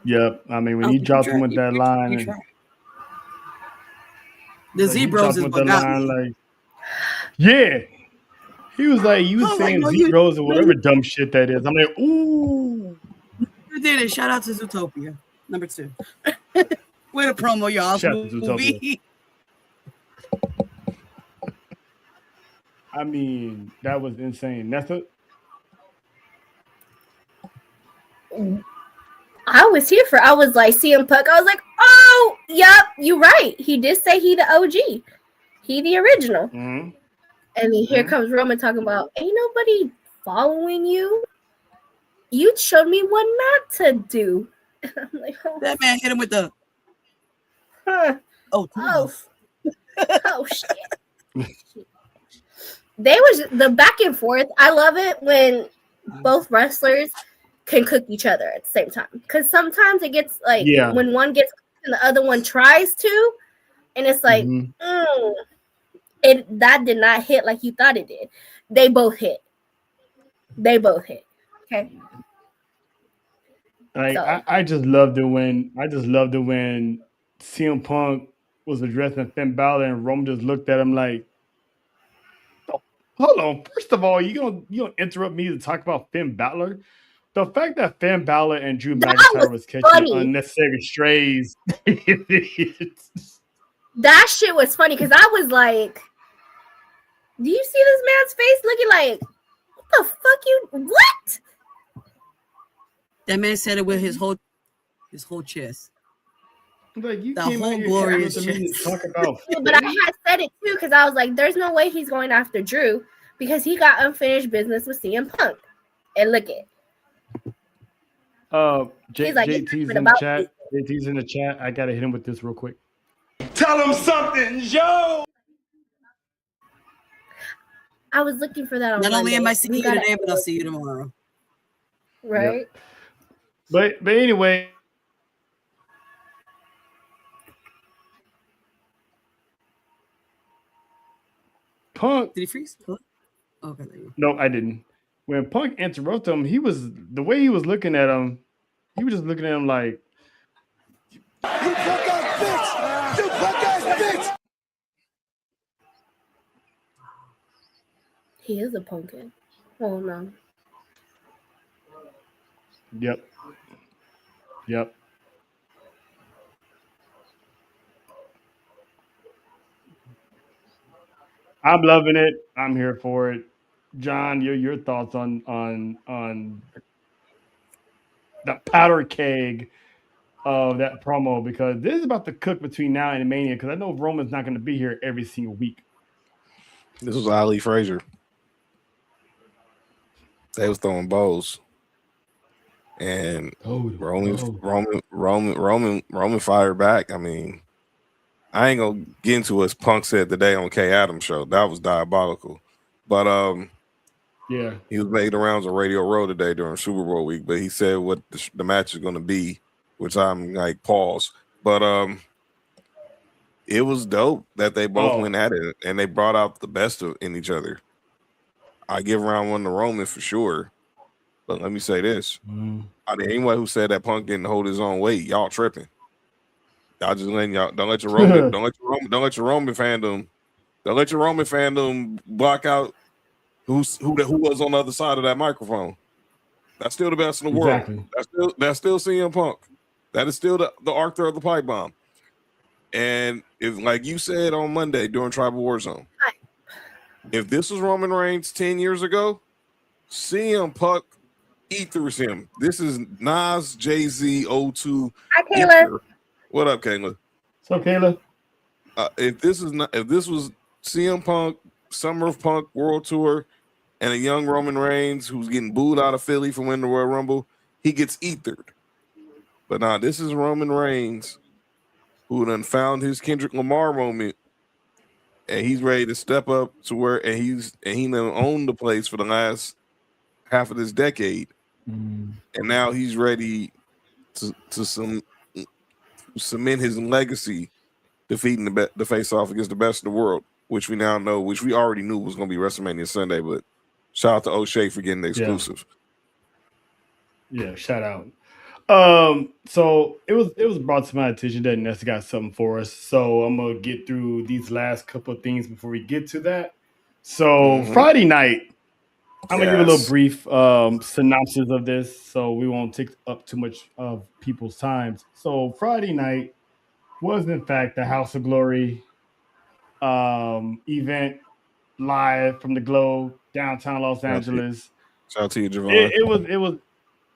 Yep. I mean, when he dropped him with that line, the Zebros is what got me. Like, yeah. He was like, you saying like, Zebros or whatever dumb shit that is. I'm like, ooh. You did it. Shout out to Zootopia, number 2. Way to promo y'all movie. I mean, that was insane. That's it. I was here for. I was like CM Punk. I was like, oh, yep, you're right. He did say he the OG, he the original. Mm-hmm. And then here comes Roman talking about ain't nobody following you. You showed me what not to do. I'm like, that man hit him with the. Oh shit. They was the back and forth. I love it when both wrestlers can cook each other at the same time. Because sometimes it gets like when one gets and the other one tries to, and it's like, that did not hit like you thought it did. They both hit. Okay. Like I just loved it when CM Punk was addressing Finn Balor and Roman just looked at him like, oh, hold on. First of all, you gonna interrupt me to talk about Finn Balor? The fact that Finn Balor and Drew McIntyre was catching unnecessary strays. That shit was funny because I was like, do you see this man's face looking like, what the fuck you what? That man said it with his whole chest. Like you The came whole out here glorious to me to chest. talk about. Yeah, but I had said it too because I was like, "There's no way he's going after Drew because he got unfinished business with CM Punk." And look it. He's like, JT's in the chat. JT's in the chat. I gotta hit him with this real quick. Tell him something, Joe. I was looking for that on Not only Monday. am I seeing you today, but I'll see you tomorrow. Right. Yep. But anyway. Punk. Did he freeze? Oh, okay. No, I didn't. When Punk interrupted him, the way he was looking at him, he was just looking at him like, You punk ass bitch! You punk ass bitch! He is a pumpkin. Oh no. Yep. I'm loving it. I'm here for it. John, your thoughts on that powder keg of that promo, because this is about to cook between now and Mania, because I know Roman's not going to be here every single week. This was Ali Frazier. They was throwing bows, and Roman fired back. I mean, I ain't gonna get into what Punk said today on Kay Adams' show. That was diabolical. But yeah, he was making the rounds on Radio Row today during Super Bowl week. But he said what the match is going to be, which I'm like pause. But it was dope that they both went at it and they brought out the best in each other. I give round one to Roman for sure. But let me say this: I mean, anyone who said that Punk didn't hold his own weight, y'all tripping. Y'all just letting y'all don't let your Roman fandom block out who was on the other side of that microphone. That's still the best in the world. That's still CM Punk. That is still the Arthur of the pipe bomb. And if, like you said on Monday during Tribal Warzone, if this was Roman Reigns 10 years ago, CM Punk ethers him. This is Nas, Jay-Z, O2. Hi, Kayla. What up, Kayla? What's up, Kayla? If this was CM Punk, Summer of Punk World Tour, and a young Roman Reigns who's getting booed out of Philly for winning the Royal Rumble, he gets ethered. But now this is Roman Reigns who done found his Kendrick Lamar moment, and he's ready to step up to where he done owned the place for the last half of this decade, and now he's ready to cement his legacy, defeating the face-off against the best in the world, which we now know, which we already knew was going to be WrestleMania Sunday. But shout out to O'Shea for getting the exclusive. Yeah, shout out. So it was brought to my attention that Nessa got something for us. So I'm gonna get through these last couple of things before we get to that. So Friday night, I'm gonna give a little brief synopsis of this, so we won't take up too much of people's times. So Friday night was in fact the House of Glory event live from the Globe, downtown Los Angeles. Shout out to you, Javon.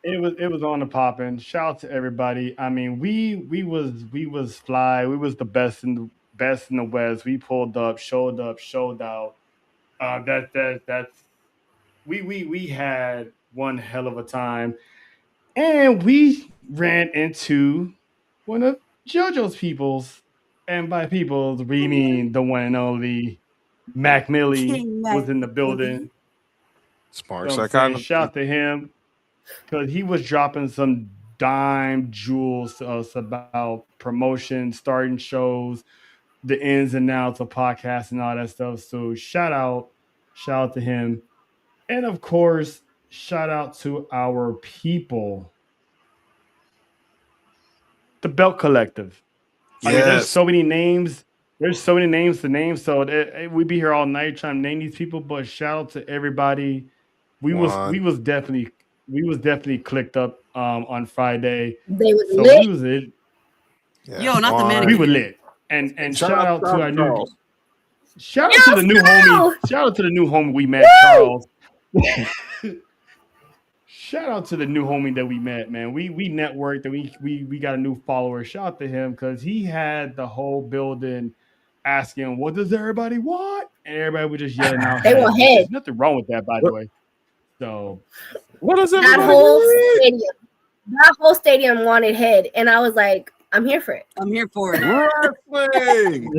It was on the popping. Shout out to everybody. I mean, we was fly. We was the best in the West. We pulled up, showed out. We had one hell of a time, and we ran into one of JoJo's peoples, and by peoples we mean the one and only Mac Millie was in the building. Smart psychology. Shout to him, because he was dropping some dime jewels to us about promotion, starting shows, the ins and outs of podcasts and all that stuff. So shout out to him. And of course, shout out to our people, the Belt Collective. Yes. I mean, there's so many names. There's so many names to name. So we'd be here all night trying to name these people. But shout out to everybody. We was definitely clicked up on Friday. They was lit. We was lit. Yeah. Yo, not the man. We were lit. And shout out to our new Shout out to the new homie we met, Charles. shout out to the new homie that we met, man. We networked and we got a new follower. Shout out to him because he had the whole building asking, "What does everybody want?" And everybody was just yelling out, They head, want which head. is nothing wrong with that, by the way. So, What is That everybody whole doing? stadium. That whole stadium wanted head, and I was like, I'm here for it. I'm here for it. Wrestling.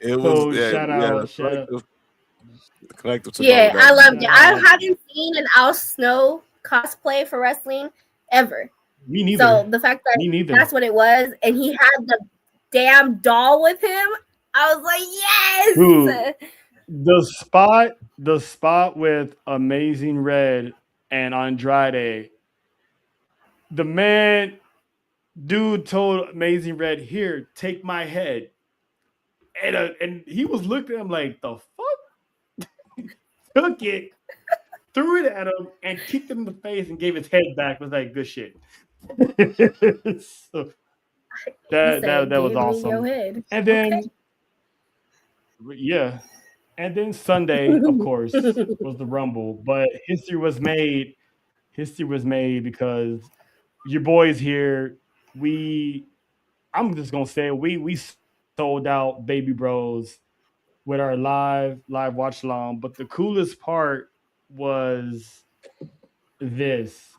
It was so shout out, collective took Yeah, over I that. loved it. I haven't seen an Al Snow cosplay for wrestling ever. Me neither. So the fact that Me neither. that's what it was, and he had the damn doll with him, I was like, yes. Dude, the spot with Amazing Red and Andrade, dude told Amazing Red, "Here, take my head," and he was looking at him like, "The fuck?" Took it, threw it at him, and kicked him in the face and gave his head back. Was like, "Good shit." So that was "Give me awesome. your head." And then Okay. yeah. And then Sunday, of course, was the Rumble. But history was made. History was made because your boys here. I'm just gonna say we sold out Baby Bros with our live watch along. But the coolest part was this: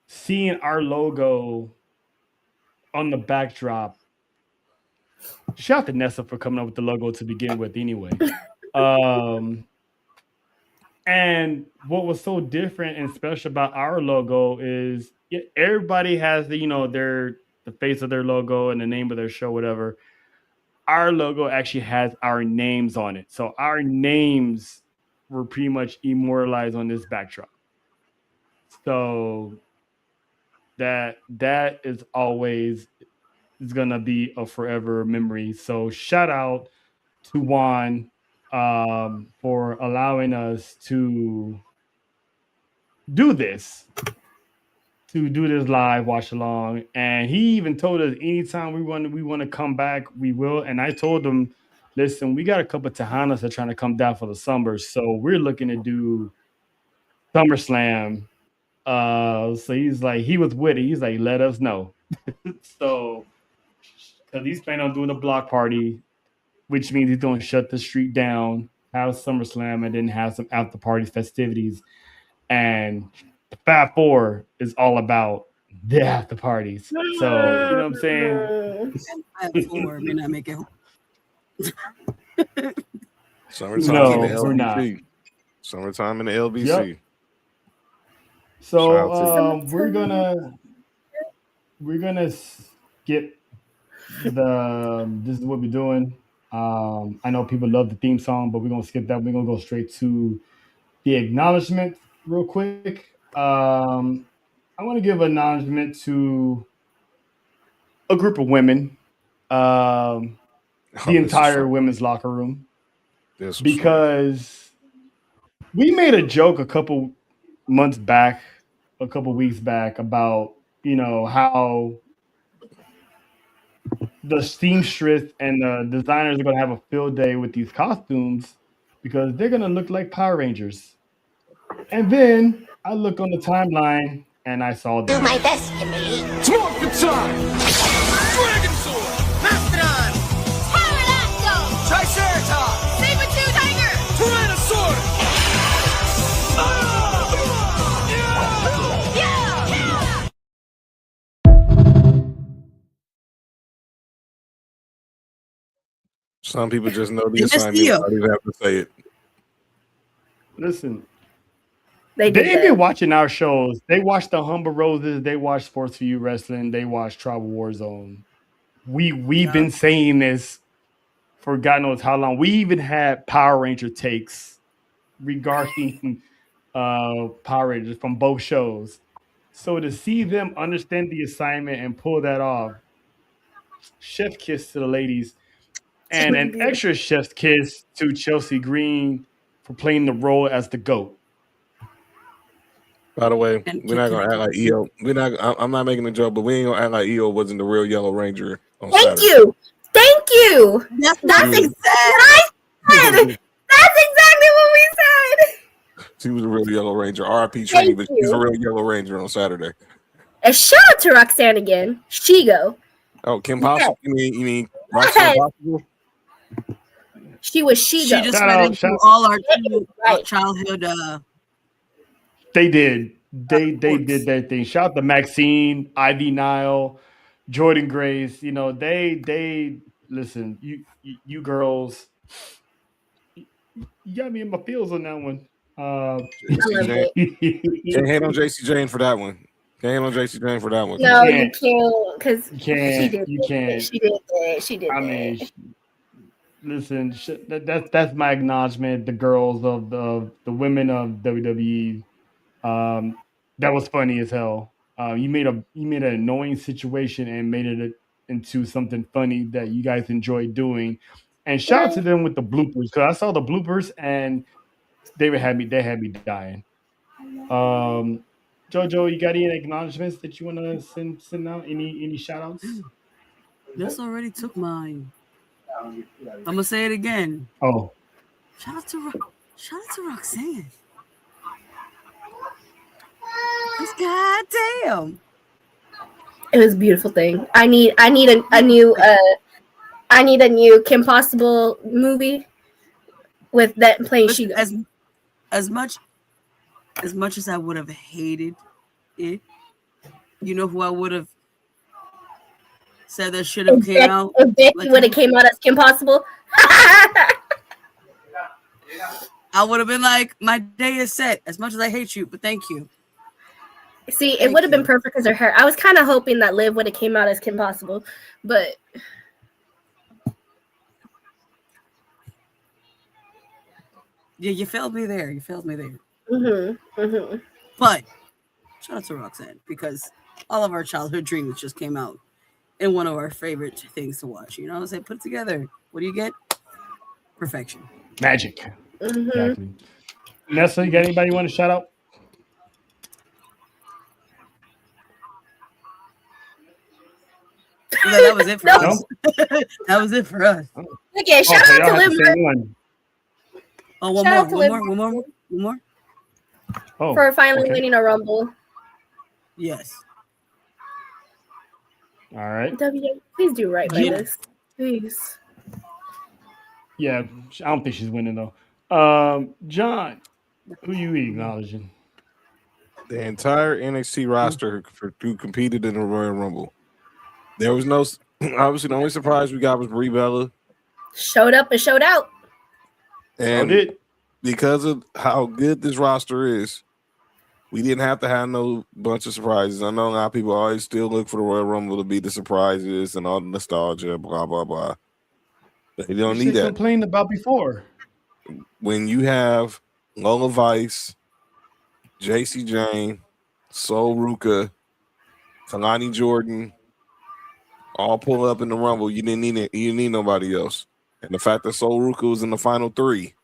seeing our logo on the backdrop. Shout out to Nessa for coming up with the logo to begin with, anyway. And what was so different and special about our logo is everybody has the face of their logo and the name of their show, whatever. Our logo actually has our names on it. So our names were pretty much immortalized on this backdrop. So that is always gonna be a forever memory. So shout out to Juan for allowing us to do this live watch along, and he even told us anytime we want to come back, we will. And I told him, listen, we got a couple of Tejanas that are trying to come down for the summer, so we're looking to do SummerSlam. So he was with it. He's like, let us know. So because he's planning on doing a block party, which means he's going to shut the street down, have SummerSlam, and then have some after party festivities. And the Fab Four is all about the after parties. So, you know what I'm saying? Fab Four may not make it home. Summertime in the we're not. LBC. Summertime in the LBC. Yep. So we're gonna skip this is what we're doing. I know people love the theme song, but we're gonna skip that. We're gonna go straight to the acknowledgement real quick. I want to give acknowledgement to a group of women, the entire women's locker room, because we made a joke a couple weeks back about how the seamstress and the designers are going to have a field day with these costumes because they're going to look like Power Rangers. And then I looked on the timeline and I saw this. Do my best, Kimberly. Morphin' time! Dragon Sword! Mastodon! Pterodactyl! Triceratops! Saber-tooth tiger! Tyrannosaurus! Some people just know the assignment. I don't even have to say it. Listen, They've been watching our shows. They watch the Humble Roses. They watch S4UWrestling. They watch Tribal Warzone. We've been saying this for God knows how long. We even had Power Ranger takes regarding Power Rangers from both shows. So to see them understand the assignment and pull that off, chef kiss to the ladies. And an extra chef's kiss to Chelsea Green for playing the role as the GOAT. By the way, we're not gonna act like EO. I'm not making a joke, but we ain't gonna act like EO wasn't the real Yellow Ranger on Saturday. Thank you. That's exactly what I said. That's exactly what we said. She was a real Yellow Ranger. R.I.P. Thank Trini, but she's a you. real Yellow Ranger on Saturday. And shout out to Roxanne again. Shigo. Oh, Kim Possible? You mean Yes. Roxanne Possible? She was Shigo. She just Shout fed out, into shout- all our Right. childhood. They did. They Sports. did their thing. Shout out to Maxine, Ivy Nile, Jordan Grace. You know, they listen, you girls, you got me in my feels on that one. JC love Jane. it. Can't hate on JC Jane for that one. Can't hate on JC Jane for that one. No, can't. you can't, because You she can't. did You it. can't. She did it. She did I it. mean, listen, that's my acknowledgement. The girls of the women of WWE. That was funny as hell. You made an annoying situation and made it into something funny that you guys enjoyed doing. And shout out to them with the bloopers, because I saw the bloopers and they had me dying. Jojo, you got any acknowledgments that you want to send out? Any shout outs? This already took mine. I'm gonna say it again. Oh, Shout out to Roxanne. Cause goddamn, It was a beautiful thing. I need a new Kim Possible movie with that playing listen, Shigo. as much as I would have hated it, you know who I would have said that should have came out. If Becky like- would have came out as Kim Possible. I would have been like, my day is set. As much as I hate you, but thank you. See, it Thank would have been you. perfect because her hair. I was kind of hoping that Liv would have came out as Kim Possible, but Yeah, you failed me there. mm-hmm. But shout out to Roxanne, because all of our childhood dreams just came out in one of our favorite things to watch. You know what I'm saying? Put it together. What do you get? Perfection. magic. Mm-hmm. Exactly. Nessa, you got anybody you want to shout out? No, that was it for No. us. That was it for us. Okay, shout so out y'all to have Liv the same one. Oh, one Shout more, out to one Liv more, one more, one more. Oh, for finally okay. winning a Rumble. Yes. All right. Please do right by Yeah. this, please. Yeah, I don't think she's winning though. John, who you acknowledging? The entire NXT roster who competed in the Royal Rumble. There was no, obviously, the only surprise we got was Brie Bella. Showed up and showed out. So And did. because of how good this roster is, we didn't have to have no bunch of surprises. I know a lot of people always still look for the Royal Rumble to be the surprises and all the nostalgia, blah, blah, blah. But you don't need that. Complained about before. When you have Lola Vice, JC Jane, Sol Ruka, Kalani Jordan, all pull up in the Rumble, you didn't need it. You didn't need nobody else. And the fact that Sol Ruka was in the final three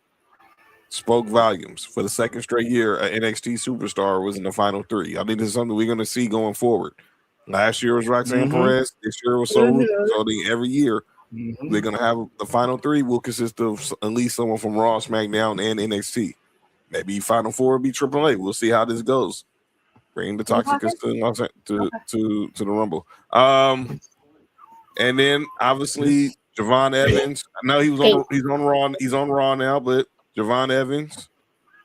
spoke volumes. For the second straight year, an NXT superstar was in the final three. I think this is something we're going to see going forward. Last year was Roxanne Perez. This year was Sol Ruka. So I think every year we're going to have the final three will consist of at least someone from Raw, SmackDown, and NXT. Maybe final four will be AAA. We'll see how this goes. Bring the Toxicus to the Rumble. And then obviously Javon Evans. I know he's on Raw. He's on Raw now, but Javon Evans,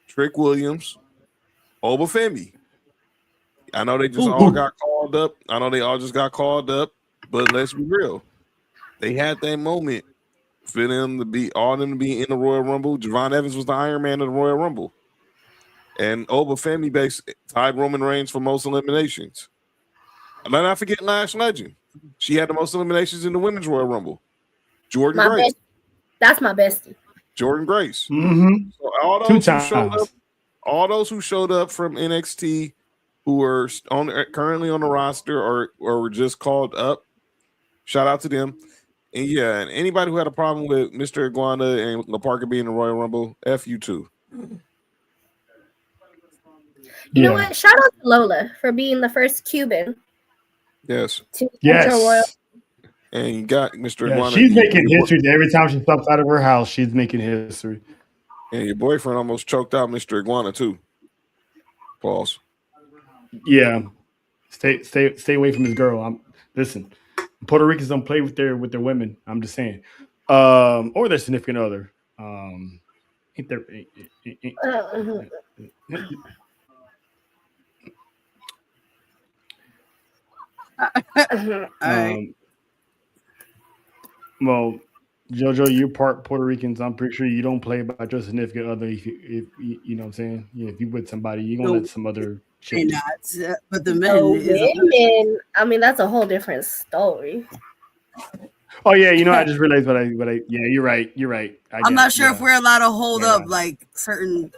Trick Williams, Oba Femi. I know they just all got called up. I know they all just got called up, but let's be real. They had that moment for them to be in the Royal Rumble. Javon Evans was the Iron Man of the Royal Rumble. And Oba Femi tied Roman Reigns for most eliminations. And let's not forget Lash Legend. She had the most eliminations in the Women's Royal Rumble. Jordan Grace. That's my bestie. Jordan Grace. Mm-hmm. So all those who showed up from NXT who are currently on the roster or were just called up, shout out to them. And yeah, and anybody who had a problem with Mr. Iguana and La Parka being in the Royal Rumble, F you too. You know what? Shout out to Lola for being the first Cuban. Yes. To enter Royal. And you got Mr. Yeah, Iguana. she's making history every time she steps out of her house. She's making history. And your boyfriend almost choked out Mr. Iguana too. Pause. Yeah. Stay away from his girl. Listen. Puerto Ricans don't play with their women. I'm just saying. Or their significant other. Ain't there All right. Well, JoJo, you're part Puerto Rican, so I'm pretty sure you don't play about your significant other. If you know what I'm saying, yeah, if you with somebody, you're gonna let some other chick. Not, but the men women. I mean, that's a whole different story. Oh yeah, I just realized what I yeah, you're right. I'm not sure if we're allowed to hold up like certain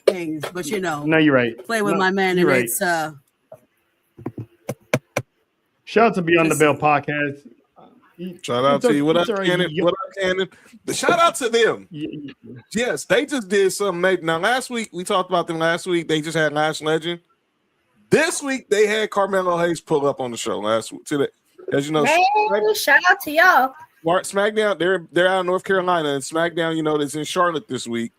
things, but no, you're right. Play with my man, and right. It's shout out to Beyond the Bell podcast. Shout out to you. What up, Cannon? What up, Cannon? Shout out to them. Yes, they just did something. Now, last week, we talked about them last week. They just had Lash Legend. This week, they had Carmelo Hayes pull up on the show last week. As you know, shout out to y'all. SmackDown, they're out of North Carolina, and SmackDown, it's in Charlotte this week.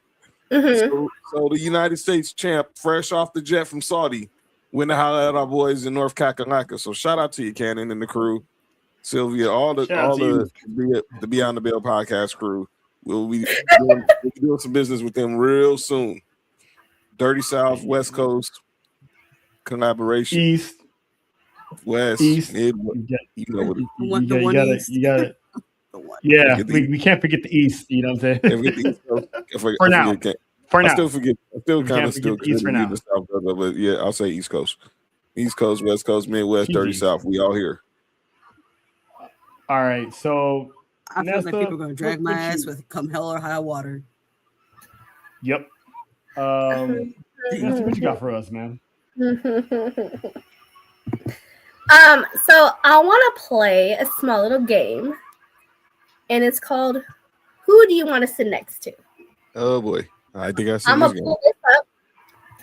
Mm-hmm. So the United States champ, fresh off the jet from Saudi, went to holler at our boys in North Kakalaka. So shout out to you, Cannon, and the crew. Sylvia, all the Beyond the Bell podcast crew. We'll be doing some business with them real soon. Dirty South, West Coast collaboration. East, West, East. Mid, you got it. Yeah, we can't forget the East. You know what I'm saying? For now. I still forget. I still kind of still East for now. South, but yeah, I'll say East Coast, West Coast, Midwest, Dirty South. We all here. All right, so I feel like people are gonna drag my ass with come hell or high water. Yep. What you got for us, man? So I want to play a small little game, and it's called "Who Do You Want to Sit Next to?" Oh boy, I think I'm gonna pull this up.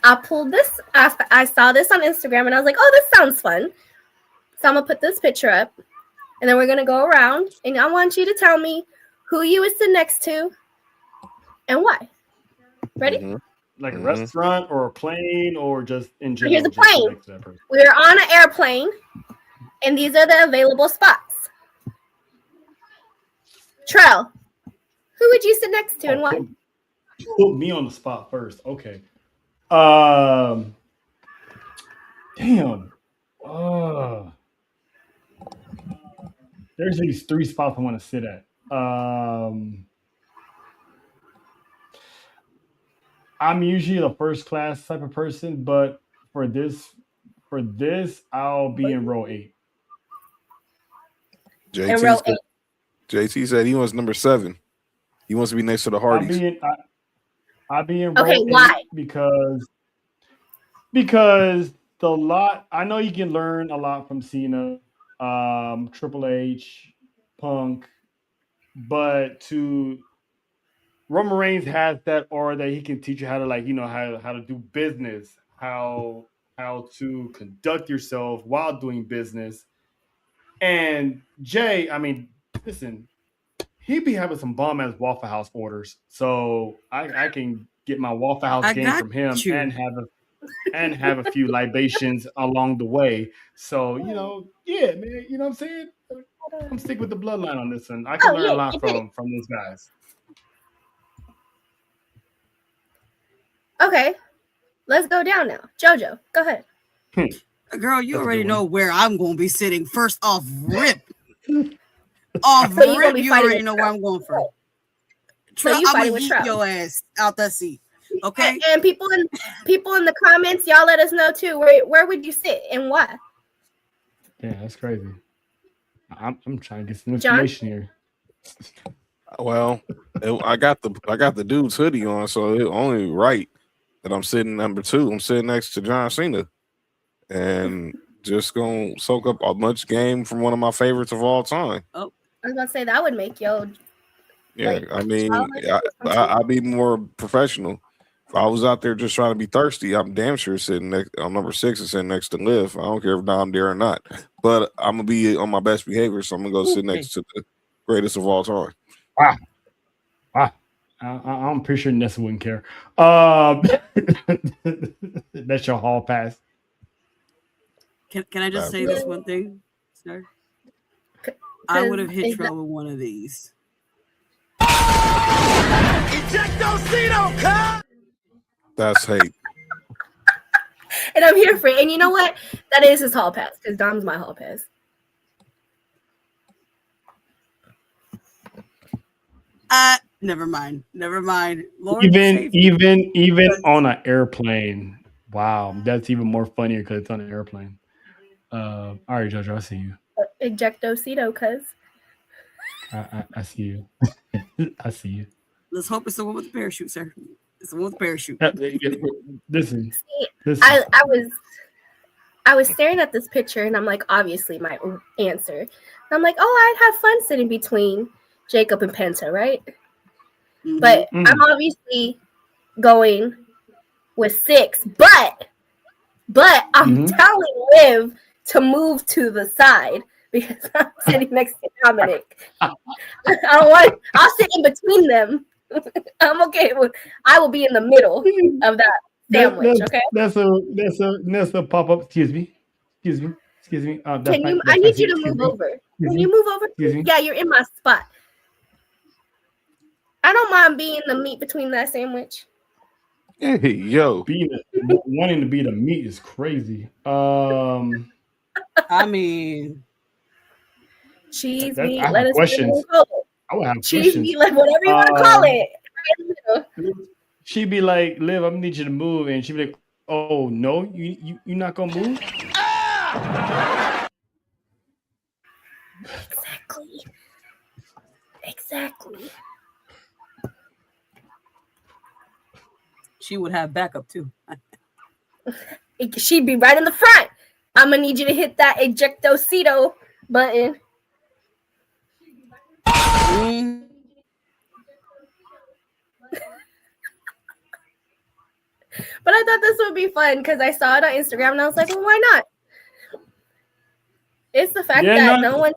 I pulled this. I saw this on Instagram, and I was like, "Oh, this sounds fun." So I'm gonna put this picture up. And then we're going to go around, and I want you to tell me who you would sit next to and why. Ready? Mm-hmm. Like a restaurant or a plane or just in general? Here's a plane. We're on an airplane, and these are the available spots. Trell, who would you sit next to and why? Put me on the spot first. Okay. Damn. There's these 3 spots I want to sit at. I'm usually the first class type of person, but for this, I'll be in row 8. JT said he wants number 7. He wants to be next to the Hardys. I'll be in row 8 why? Because I know you can learn a lot from Cena. Triple H, Punk, but Roman Reigns has that aura that he can teach you how to how to do business, how to conduct yourself while doing business. And Jay, I mean, listen, he be having some bomb ass Waffle House orders, so I can get my Waffle House game from him and have a few libations along the way. So, yeah, man, you know what I'm saying? I'm sticking with the bloodline on this one. I can learn a lot from these guys. Okay, let's go down now. JoJo, go ahead. Girl, you already know where I'm going to be sitting. First off, rip. You already know where I'm going for. So I'm going to eat your ass out that seat. Okay, and people in the comments, y'all let us know too. Where would you sit and why? Yeah, that's crazy. I'm trying to get some information here. Well, I got the dude's hoodie on, so it's only right that I'm sitting number 2. I'm sitting next to John Cena, and just gonna soak up a much game from one of my favorites of all time. Oh, I was about to say that would make yo. Yeah, I mean, I'd be more professional. If I was out there just trying to be thirsty, I'm damn sure sitting next on number 6 and sitting next to Liv. I don't care if I'm there or not. But I'm gonna be on my best behavior, so I'm gonna go sit next to the greatest of all time. Wow. I'm pretty sure Nessa wouldn't care. That's your hall pass. Can I just say this one thing, sir? I would have hit Trell with one of these. That's hate. And I'm here for it. And you know what? That is his hall pass because Dom's my hall pass. Never mind. Lord, Even on an airplane. Wow, that's even more funnier because it's on an airplane. All right, Jojo, I see you. Ejectocito, cuz. I see you. I see you. Let's hope it's the one with the parachute, sir. It's the one with the parachute. Listen. I was staring at this picture and I'm like, obviously my answer. And I'm like, oh, I'd have fun sitting between Jacob and Penta, right? Mm-hmm. But I'm obviously going with 6. But I'm telling Liv to move to the side because I'm sitting next to Dominic. I'll sit in between them. I'm okay with. I will be in the middle of that sandwich. Okay. That's a pop up. Excuse me. I need you to move over. Can you move over? Yeah, you're in my spot. I don't mind being the meat between that sandwich. Hey, yo. Wanting to be the meat is crazy. I mean, cheese, meat, I lettuce, questions. I would have cheese, questions. meat, like whatever you want to call it. She'd be like, Liv, I need you to move. And she'd be like, oh, no, you're not going to move? Exactly. She would have backup too. She'd be right in the front. I'm gonna need you to hit that ejectocito button. But I thought this would be fun because I saw it on Instagram and I was like, well, why not? It's the fact that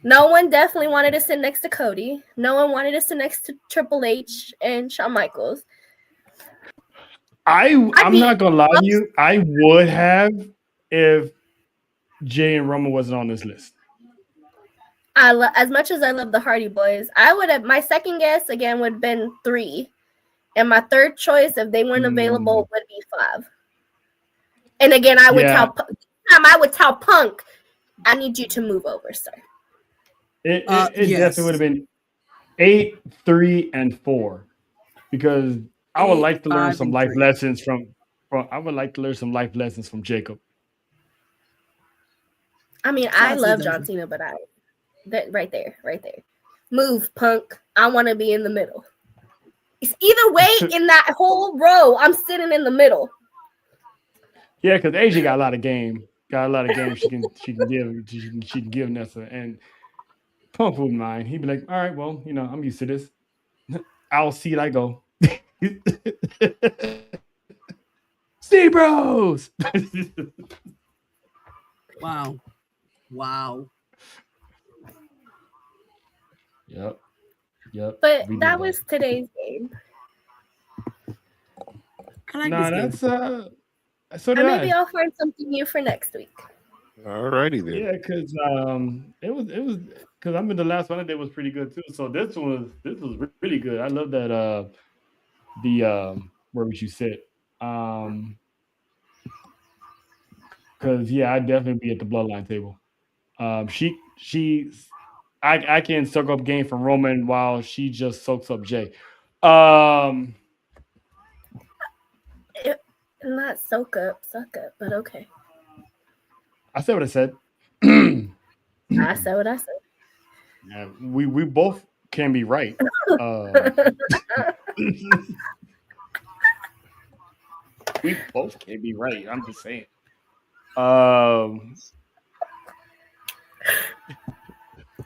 no one definitely wanted to sit next to Cody. No one wanted to sit next to Triple H and Shawn Michaels. I'm not gonna lie to you. I would have if Jay and Roman wasn't on this list. As much as I love the Hardy Boys, I would have. My second guess again would have been 3, and my third choice, if they weren't available, would be 5. And again, I would tell Punk, I need you to move over, sir. It definitely would have been 8, 3, and 4 because I would like to learn some life lessons from Jacob. I mean, I love John Cena, but right there. Move, Punk. I want to be in the middle. It's either way in that whole row. I'm sitting in the middle. Yeah, because AJ got a lot of game. She can give Nessa, and Punk wouldn't mind. He'd be like, all right, well, I'm used to this. I'll see it. I go. See, bros. Wow. Yep. But that was today's game. That's so maybe I'll find something new for next week. Alrighty then. Yeah, because it was because the last one I did was pretty good too. So this was really good. I love that where would you sit? Because I'd definitely be at the bloodline table. I can soak up game from Roman while she just soaks up Jay. Not suck up, but okay. I said what I said. I said what I said. Yeah, we both can be right. We both can be right. I'm just saying.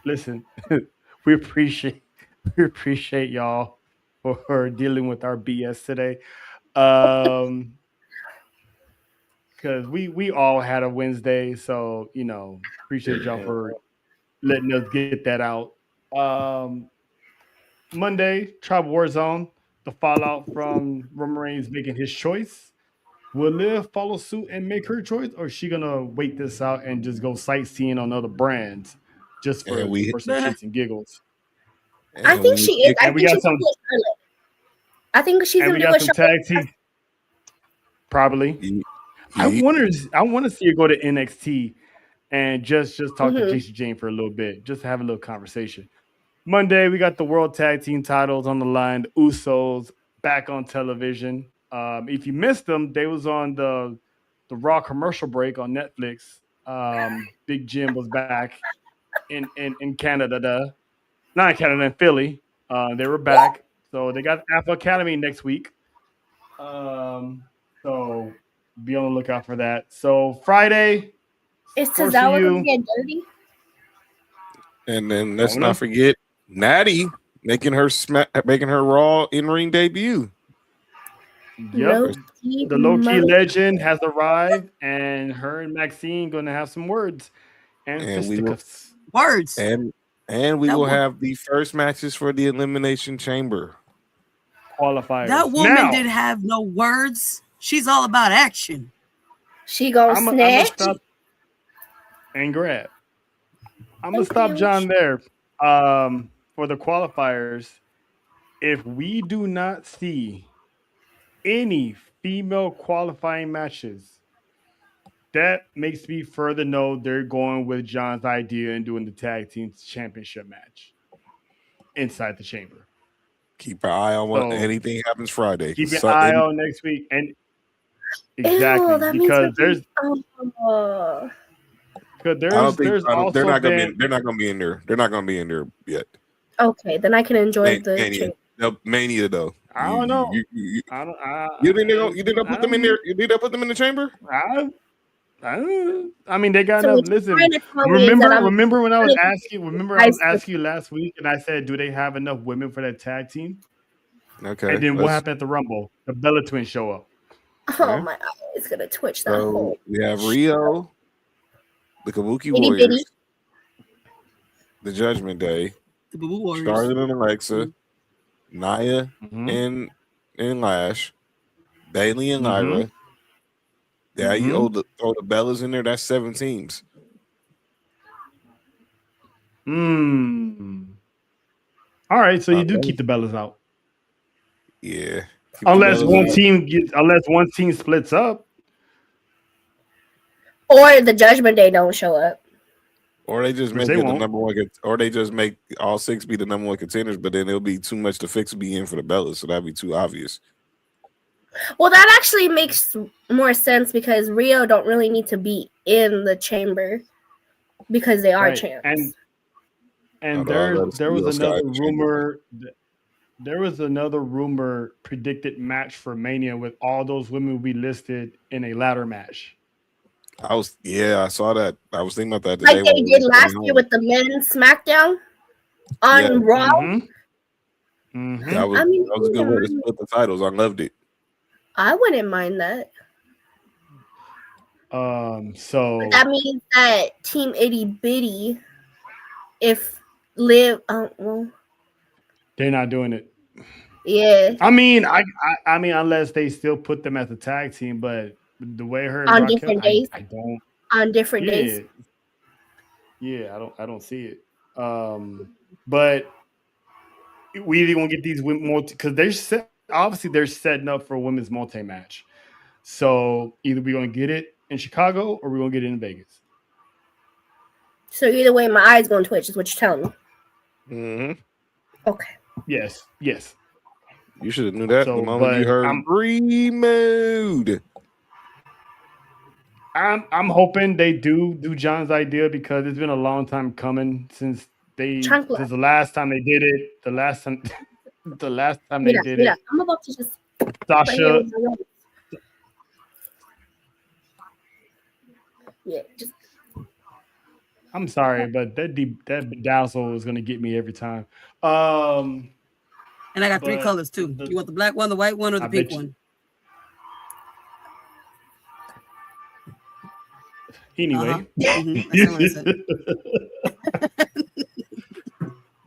Listen, we appreciate y'all for dealing with our BS today. Because we all had a Wednesday, so appreciate y'all for letting us get that out. Monday, Tribal Warzone, the fallout from Roman Reigns making his choice. Will Liv follow suit and make her choice, or is she gonna wait this out and just go sightseeing on other brands just and we for some shits and giggles? I and think we she is. I And we think got she's some, gonna do a Charlotte. I think she's and gonna we do got a some Charlotte. tag team. Probably. you, I you, want to see her go to NXT and just talk to Mm-hmm. Jason Jane for a little bit, just to have a little conversation. Monday, we got the World Tag Team titles on the line. The Usos back on television. If you missed them, they was on the Raw commercial break on Netflix. Big Jim was back in Canada, not in Canada, in Philly. They were back, so they got Apple Academy next week. So be on the lookout for that. So Friday, Is Force of Tozawa gonna You. get dirty? and then let's Don't know. not forget Natty making her Raw in ring debut. Yep. Low key The low key mother. legend has arrived, and her and Maxine going to have some words and And we will fisticuffs. Words. and we That will wo- have the first matches for the Elimination Chamber. Qualifiers. That woman Now, didn't have no words. She's all about action. She gonna I'm gonna snatch. stop and grab. I'm gonna And stop crouch. John there. For the qualifiers, if we do not see any female qualifying matches, that makes me further know they're going with John's idea and doing the tag team championship match inside the chamber. Keep an eye on what So anything happens Friday. keep an So, eye on next week, and Ew, exactly that means because we're oh. I don't think there's they're also not gonna been be. They're not gonna be in there. They're not gonna be in there yet. Okay, then I can enjoy the Mania, change. no, Mania though. I don't know. You I don't. you think they're gonna, you think they'll I put them in don't. there? You think they'll put them in the chamber? I mean, they got So enough. what you're Listen, trying to tell me is that I'm remember when I was gonna asking. Remember, I high was school. asking you last week, and I said, "Do they have enough women for that tag team?" Okay. And then what happened at the Rumble? The Bella Twins show up. Oh Okay. my eye is gonna twitch that So whole we have Rio, the Kabuki itty Warriors, bitty. the Judgment Day, The Boo Boo Warriors. Charlotte and Alexa, Nia Mm-hmm. and Lash, Bailey and Mm-hmm. Lyra. Yeah, you Mm-hmm. throw the Bellas in there. That's 7 teams. All right, so you do Okay. keep the Bellas out, Yeah. Keep the unless Bellas out. one team splits up. Or the Judgment Day don't show up. Or they just Which make they it the won't. number one, or they just make all 6 be the number one contenders, but then it'll be too much to fix be in for the Bellas, so that'd be too obvious. Well, that actually makes more sense because Rio don't really need to be in the chamber because they are Right. champs. And Although I'd rather see there was Io Sky another in the chamber. rumor. There was another rumor predicted match for Mania with all those women we listed in a ladder match. I saw that. I was thinking about that Like today. they when we did were last coming year home. with the men's SmackDown on Yeah. Raw. Mm-hmm. That was I mean, a good way to split the titles. I loved it. I wouldn't mind that. So But that means that Team Itty Bitty, if Liv, well, they're not doing it. yeah, I mean, I mean, unless they still put them as a tag team, but the way her and on Raquel, different days. I don't. On different Yeah, days. yeah, I don't see it. But we either gonna get these multi because obviously they're setting up for a women's multi match. So either we're gonna get it in Chicago or we're gonna get it in Vegas. So either way, my eyes going to twitch is what you're telling me. Mm-hmm. Okay. Yes. You should have knew that So, the moment you but heard remood. I'm hoping they do John's idea because it's been a long time coming since Chancla. the last time they did it. The last time they did it. I'm about to just Sasha. Yeah, just I'm sorry, but that bedazzle is gonna get me every time. And I got 3 but colors too. You want the black one, the white one, or the I pink bet you- one? Anyway, That's what I said.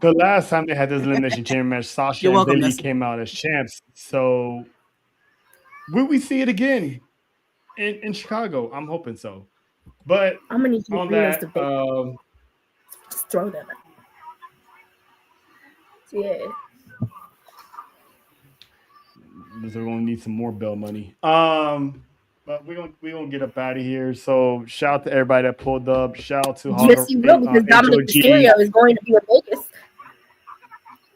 the last time they had this elimination chamber match, Sasha You're and welcome, Billy Nessie. came out as champs. So will we see it again in Chicago? I'm hoping so. But I'm gonna need you to on bring us that, the just throw them. Yeah. they're gonna need some more bell money. But we're gonna get up out of here. So shout out to everybody that pulled up. Shout out to Yes, you will, because Dominic HOG. Mysterio is going to be in Vegas.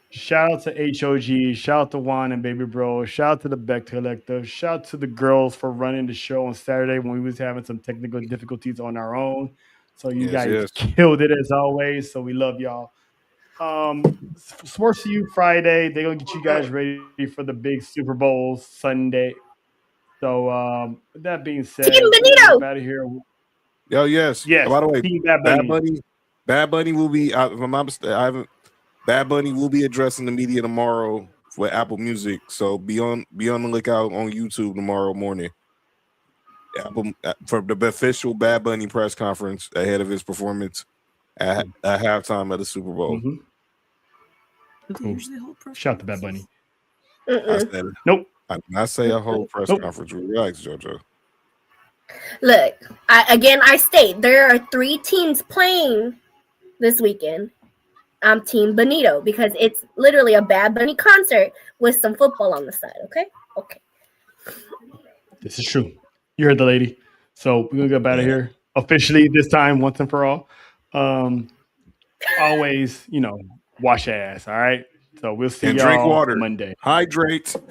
Shout out to HOG. Shout out to Juan and Baby Bro. Shout out to the Beck Collective. Shout out to the girls for running the show on Saturday when we was having some technical difficulties on our own. So you guys killed it as always. So we love y'all. Sports to you Friday. They're gonna get you guys ready for the big Super Bowl Sunday. So with that being said, Team Benito out of here. Yo, yes. Yes. By the way, Team Bad Bunny. Bad Bunny will be. If I'm not mistaken, Bad Bunny will be addressing the media tomorrow for Apple Music. So be on the lookout on YouTube tomorrow morning. For the official Bad Bunny press conference ahead of his performance at halftime of the Super Bowl. Mm-hmm. Cool. Shout out to Bad Bunny. I said it. Nope. I did not say a whole press conference. Relax, JoJo. Look, I state there are 3 teams playing this weekend. I'm Team Benito because it's literally a Bad Bunny concert with some football on the side. Okay. This is true. You heard the lady. So we're gonna get out of here officially this time, once and for all. Always, wash your ass. All right. So we'll see y'all drink water Monday. Hydrate. It's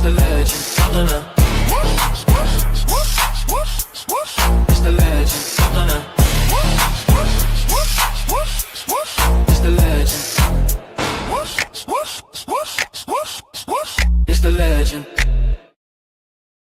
the legend. It's the legend. It's the legend. It's the legend.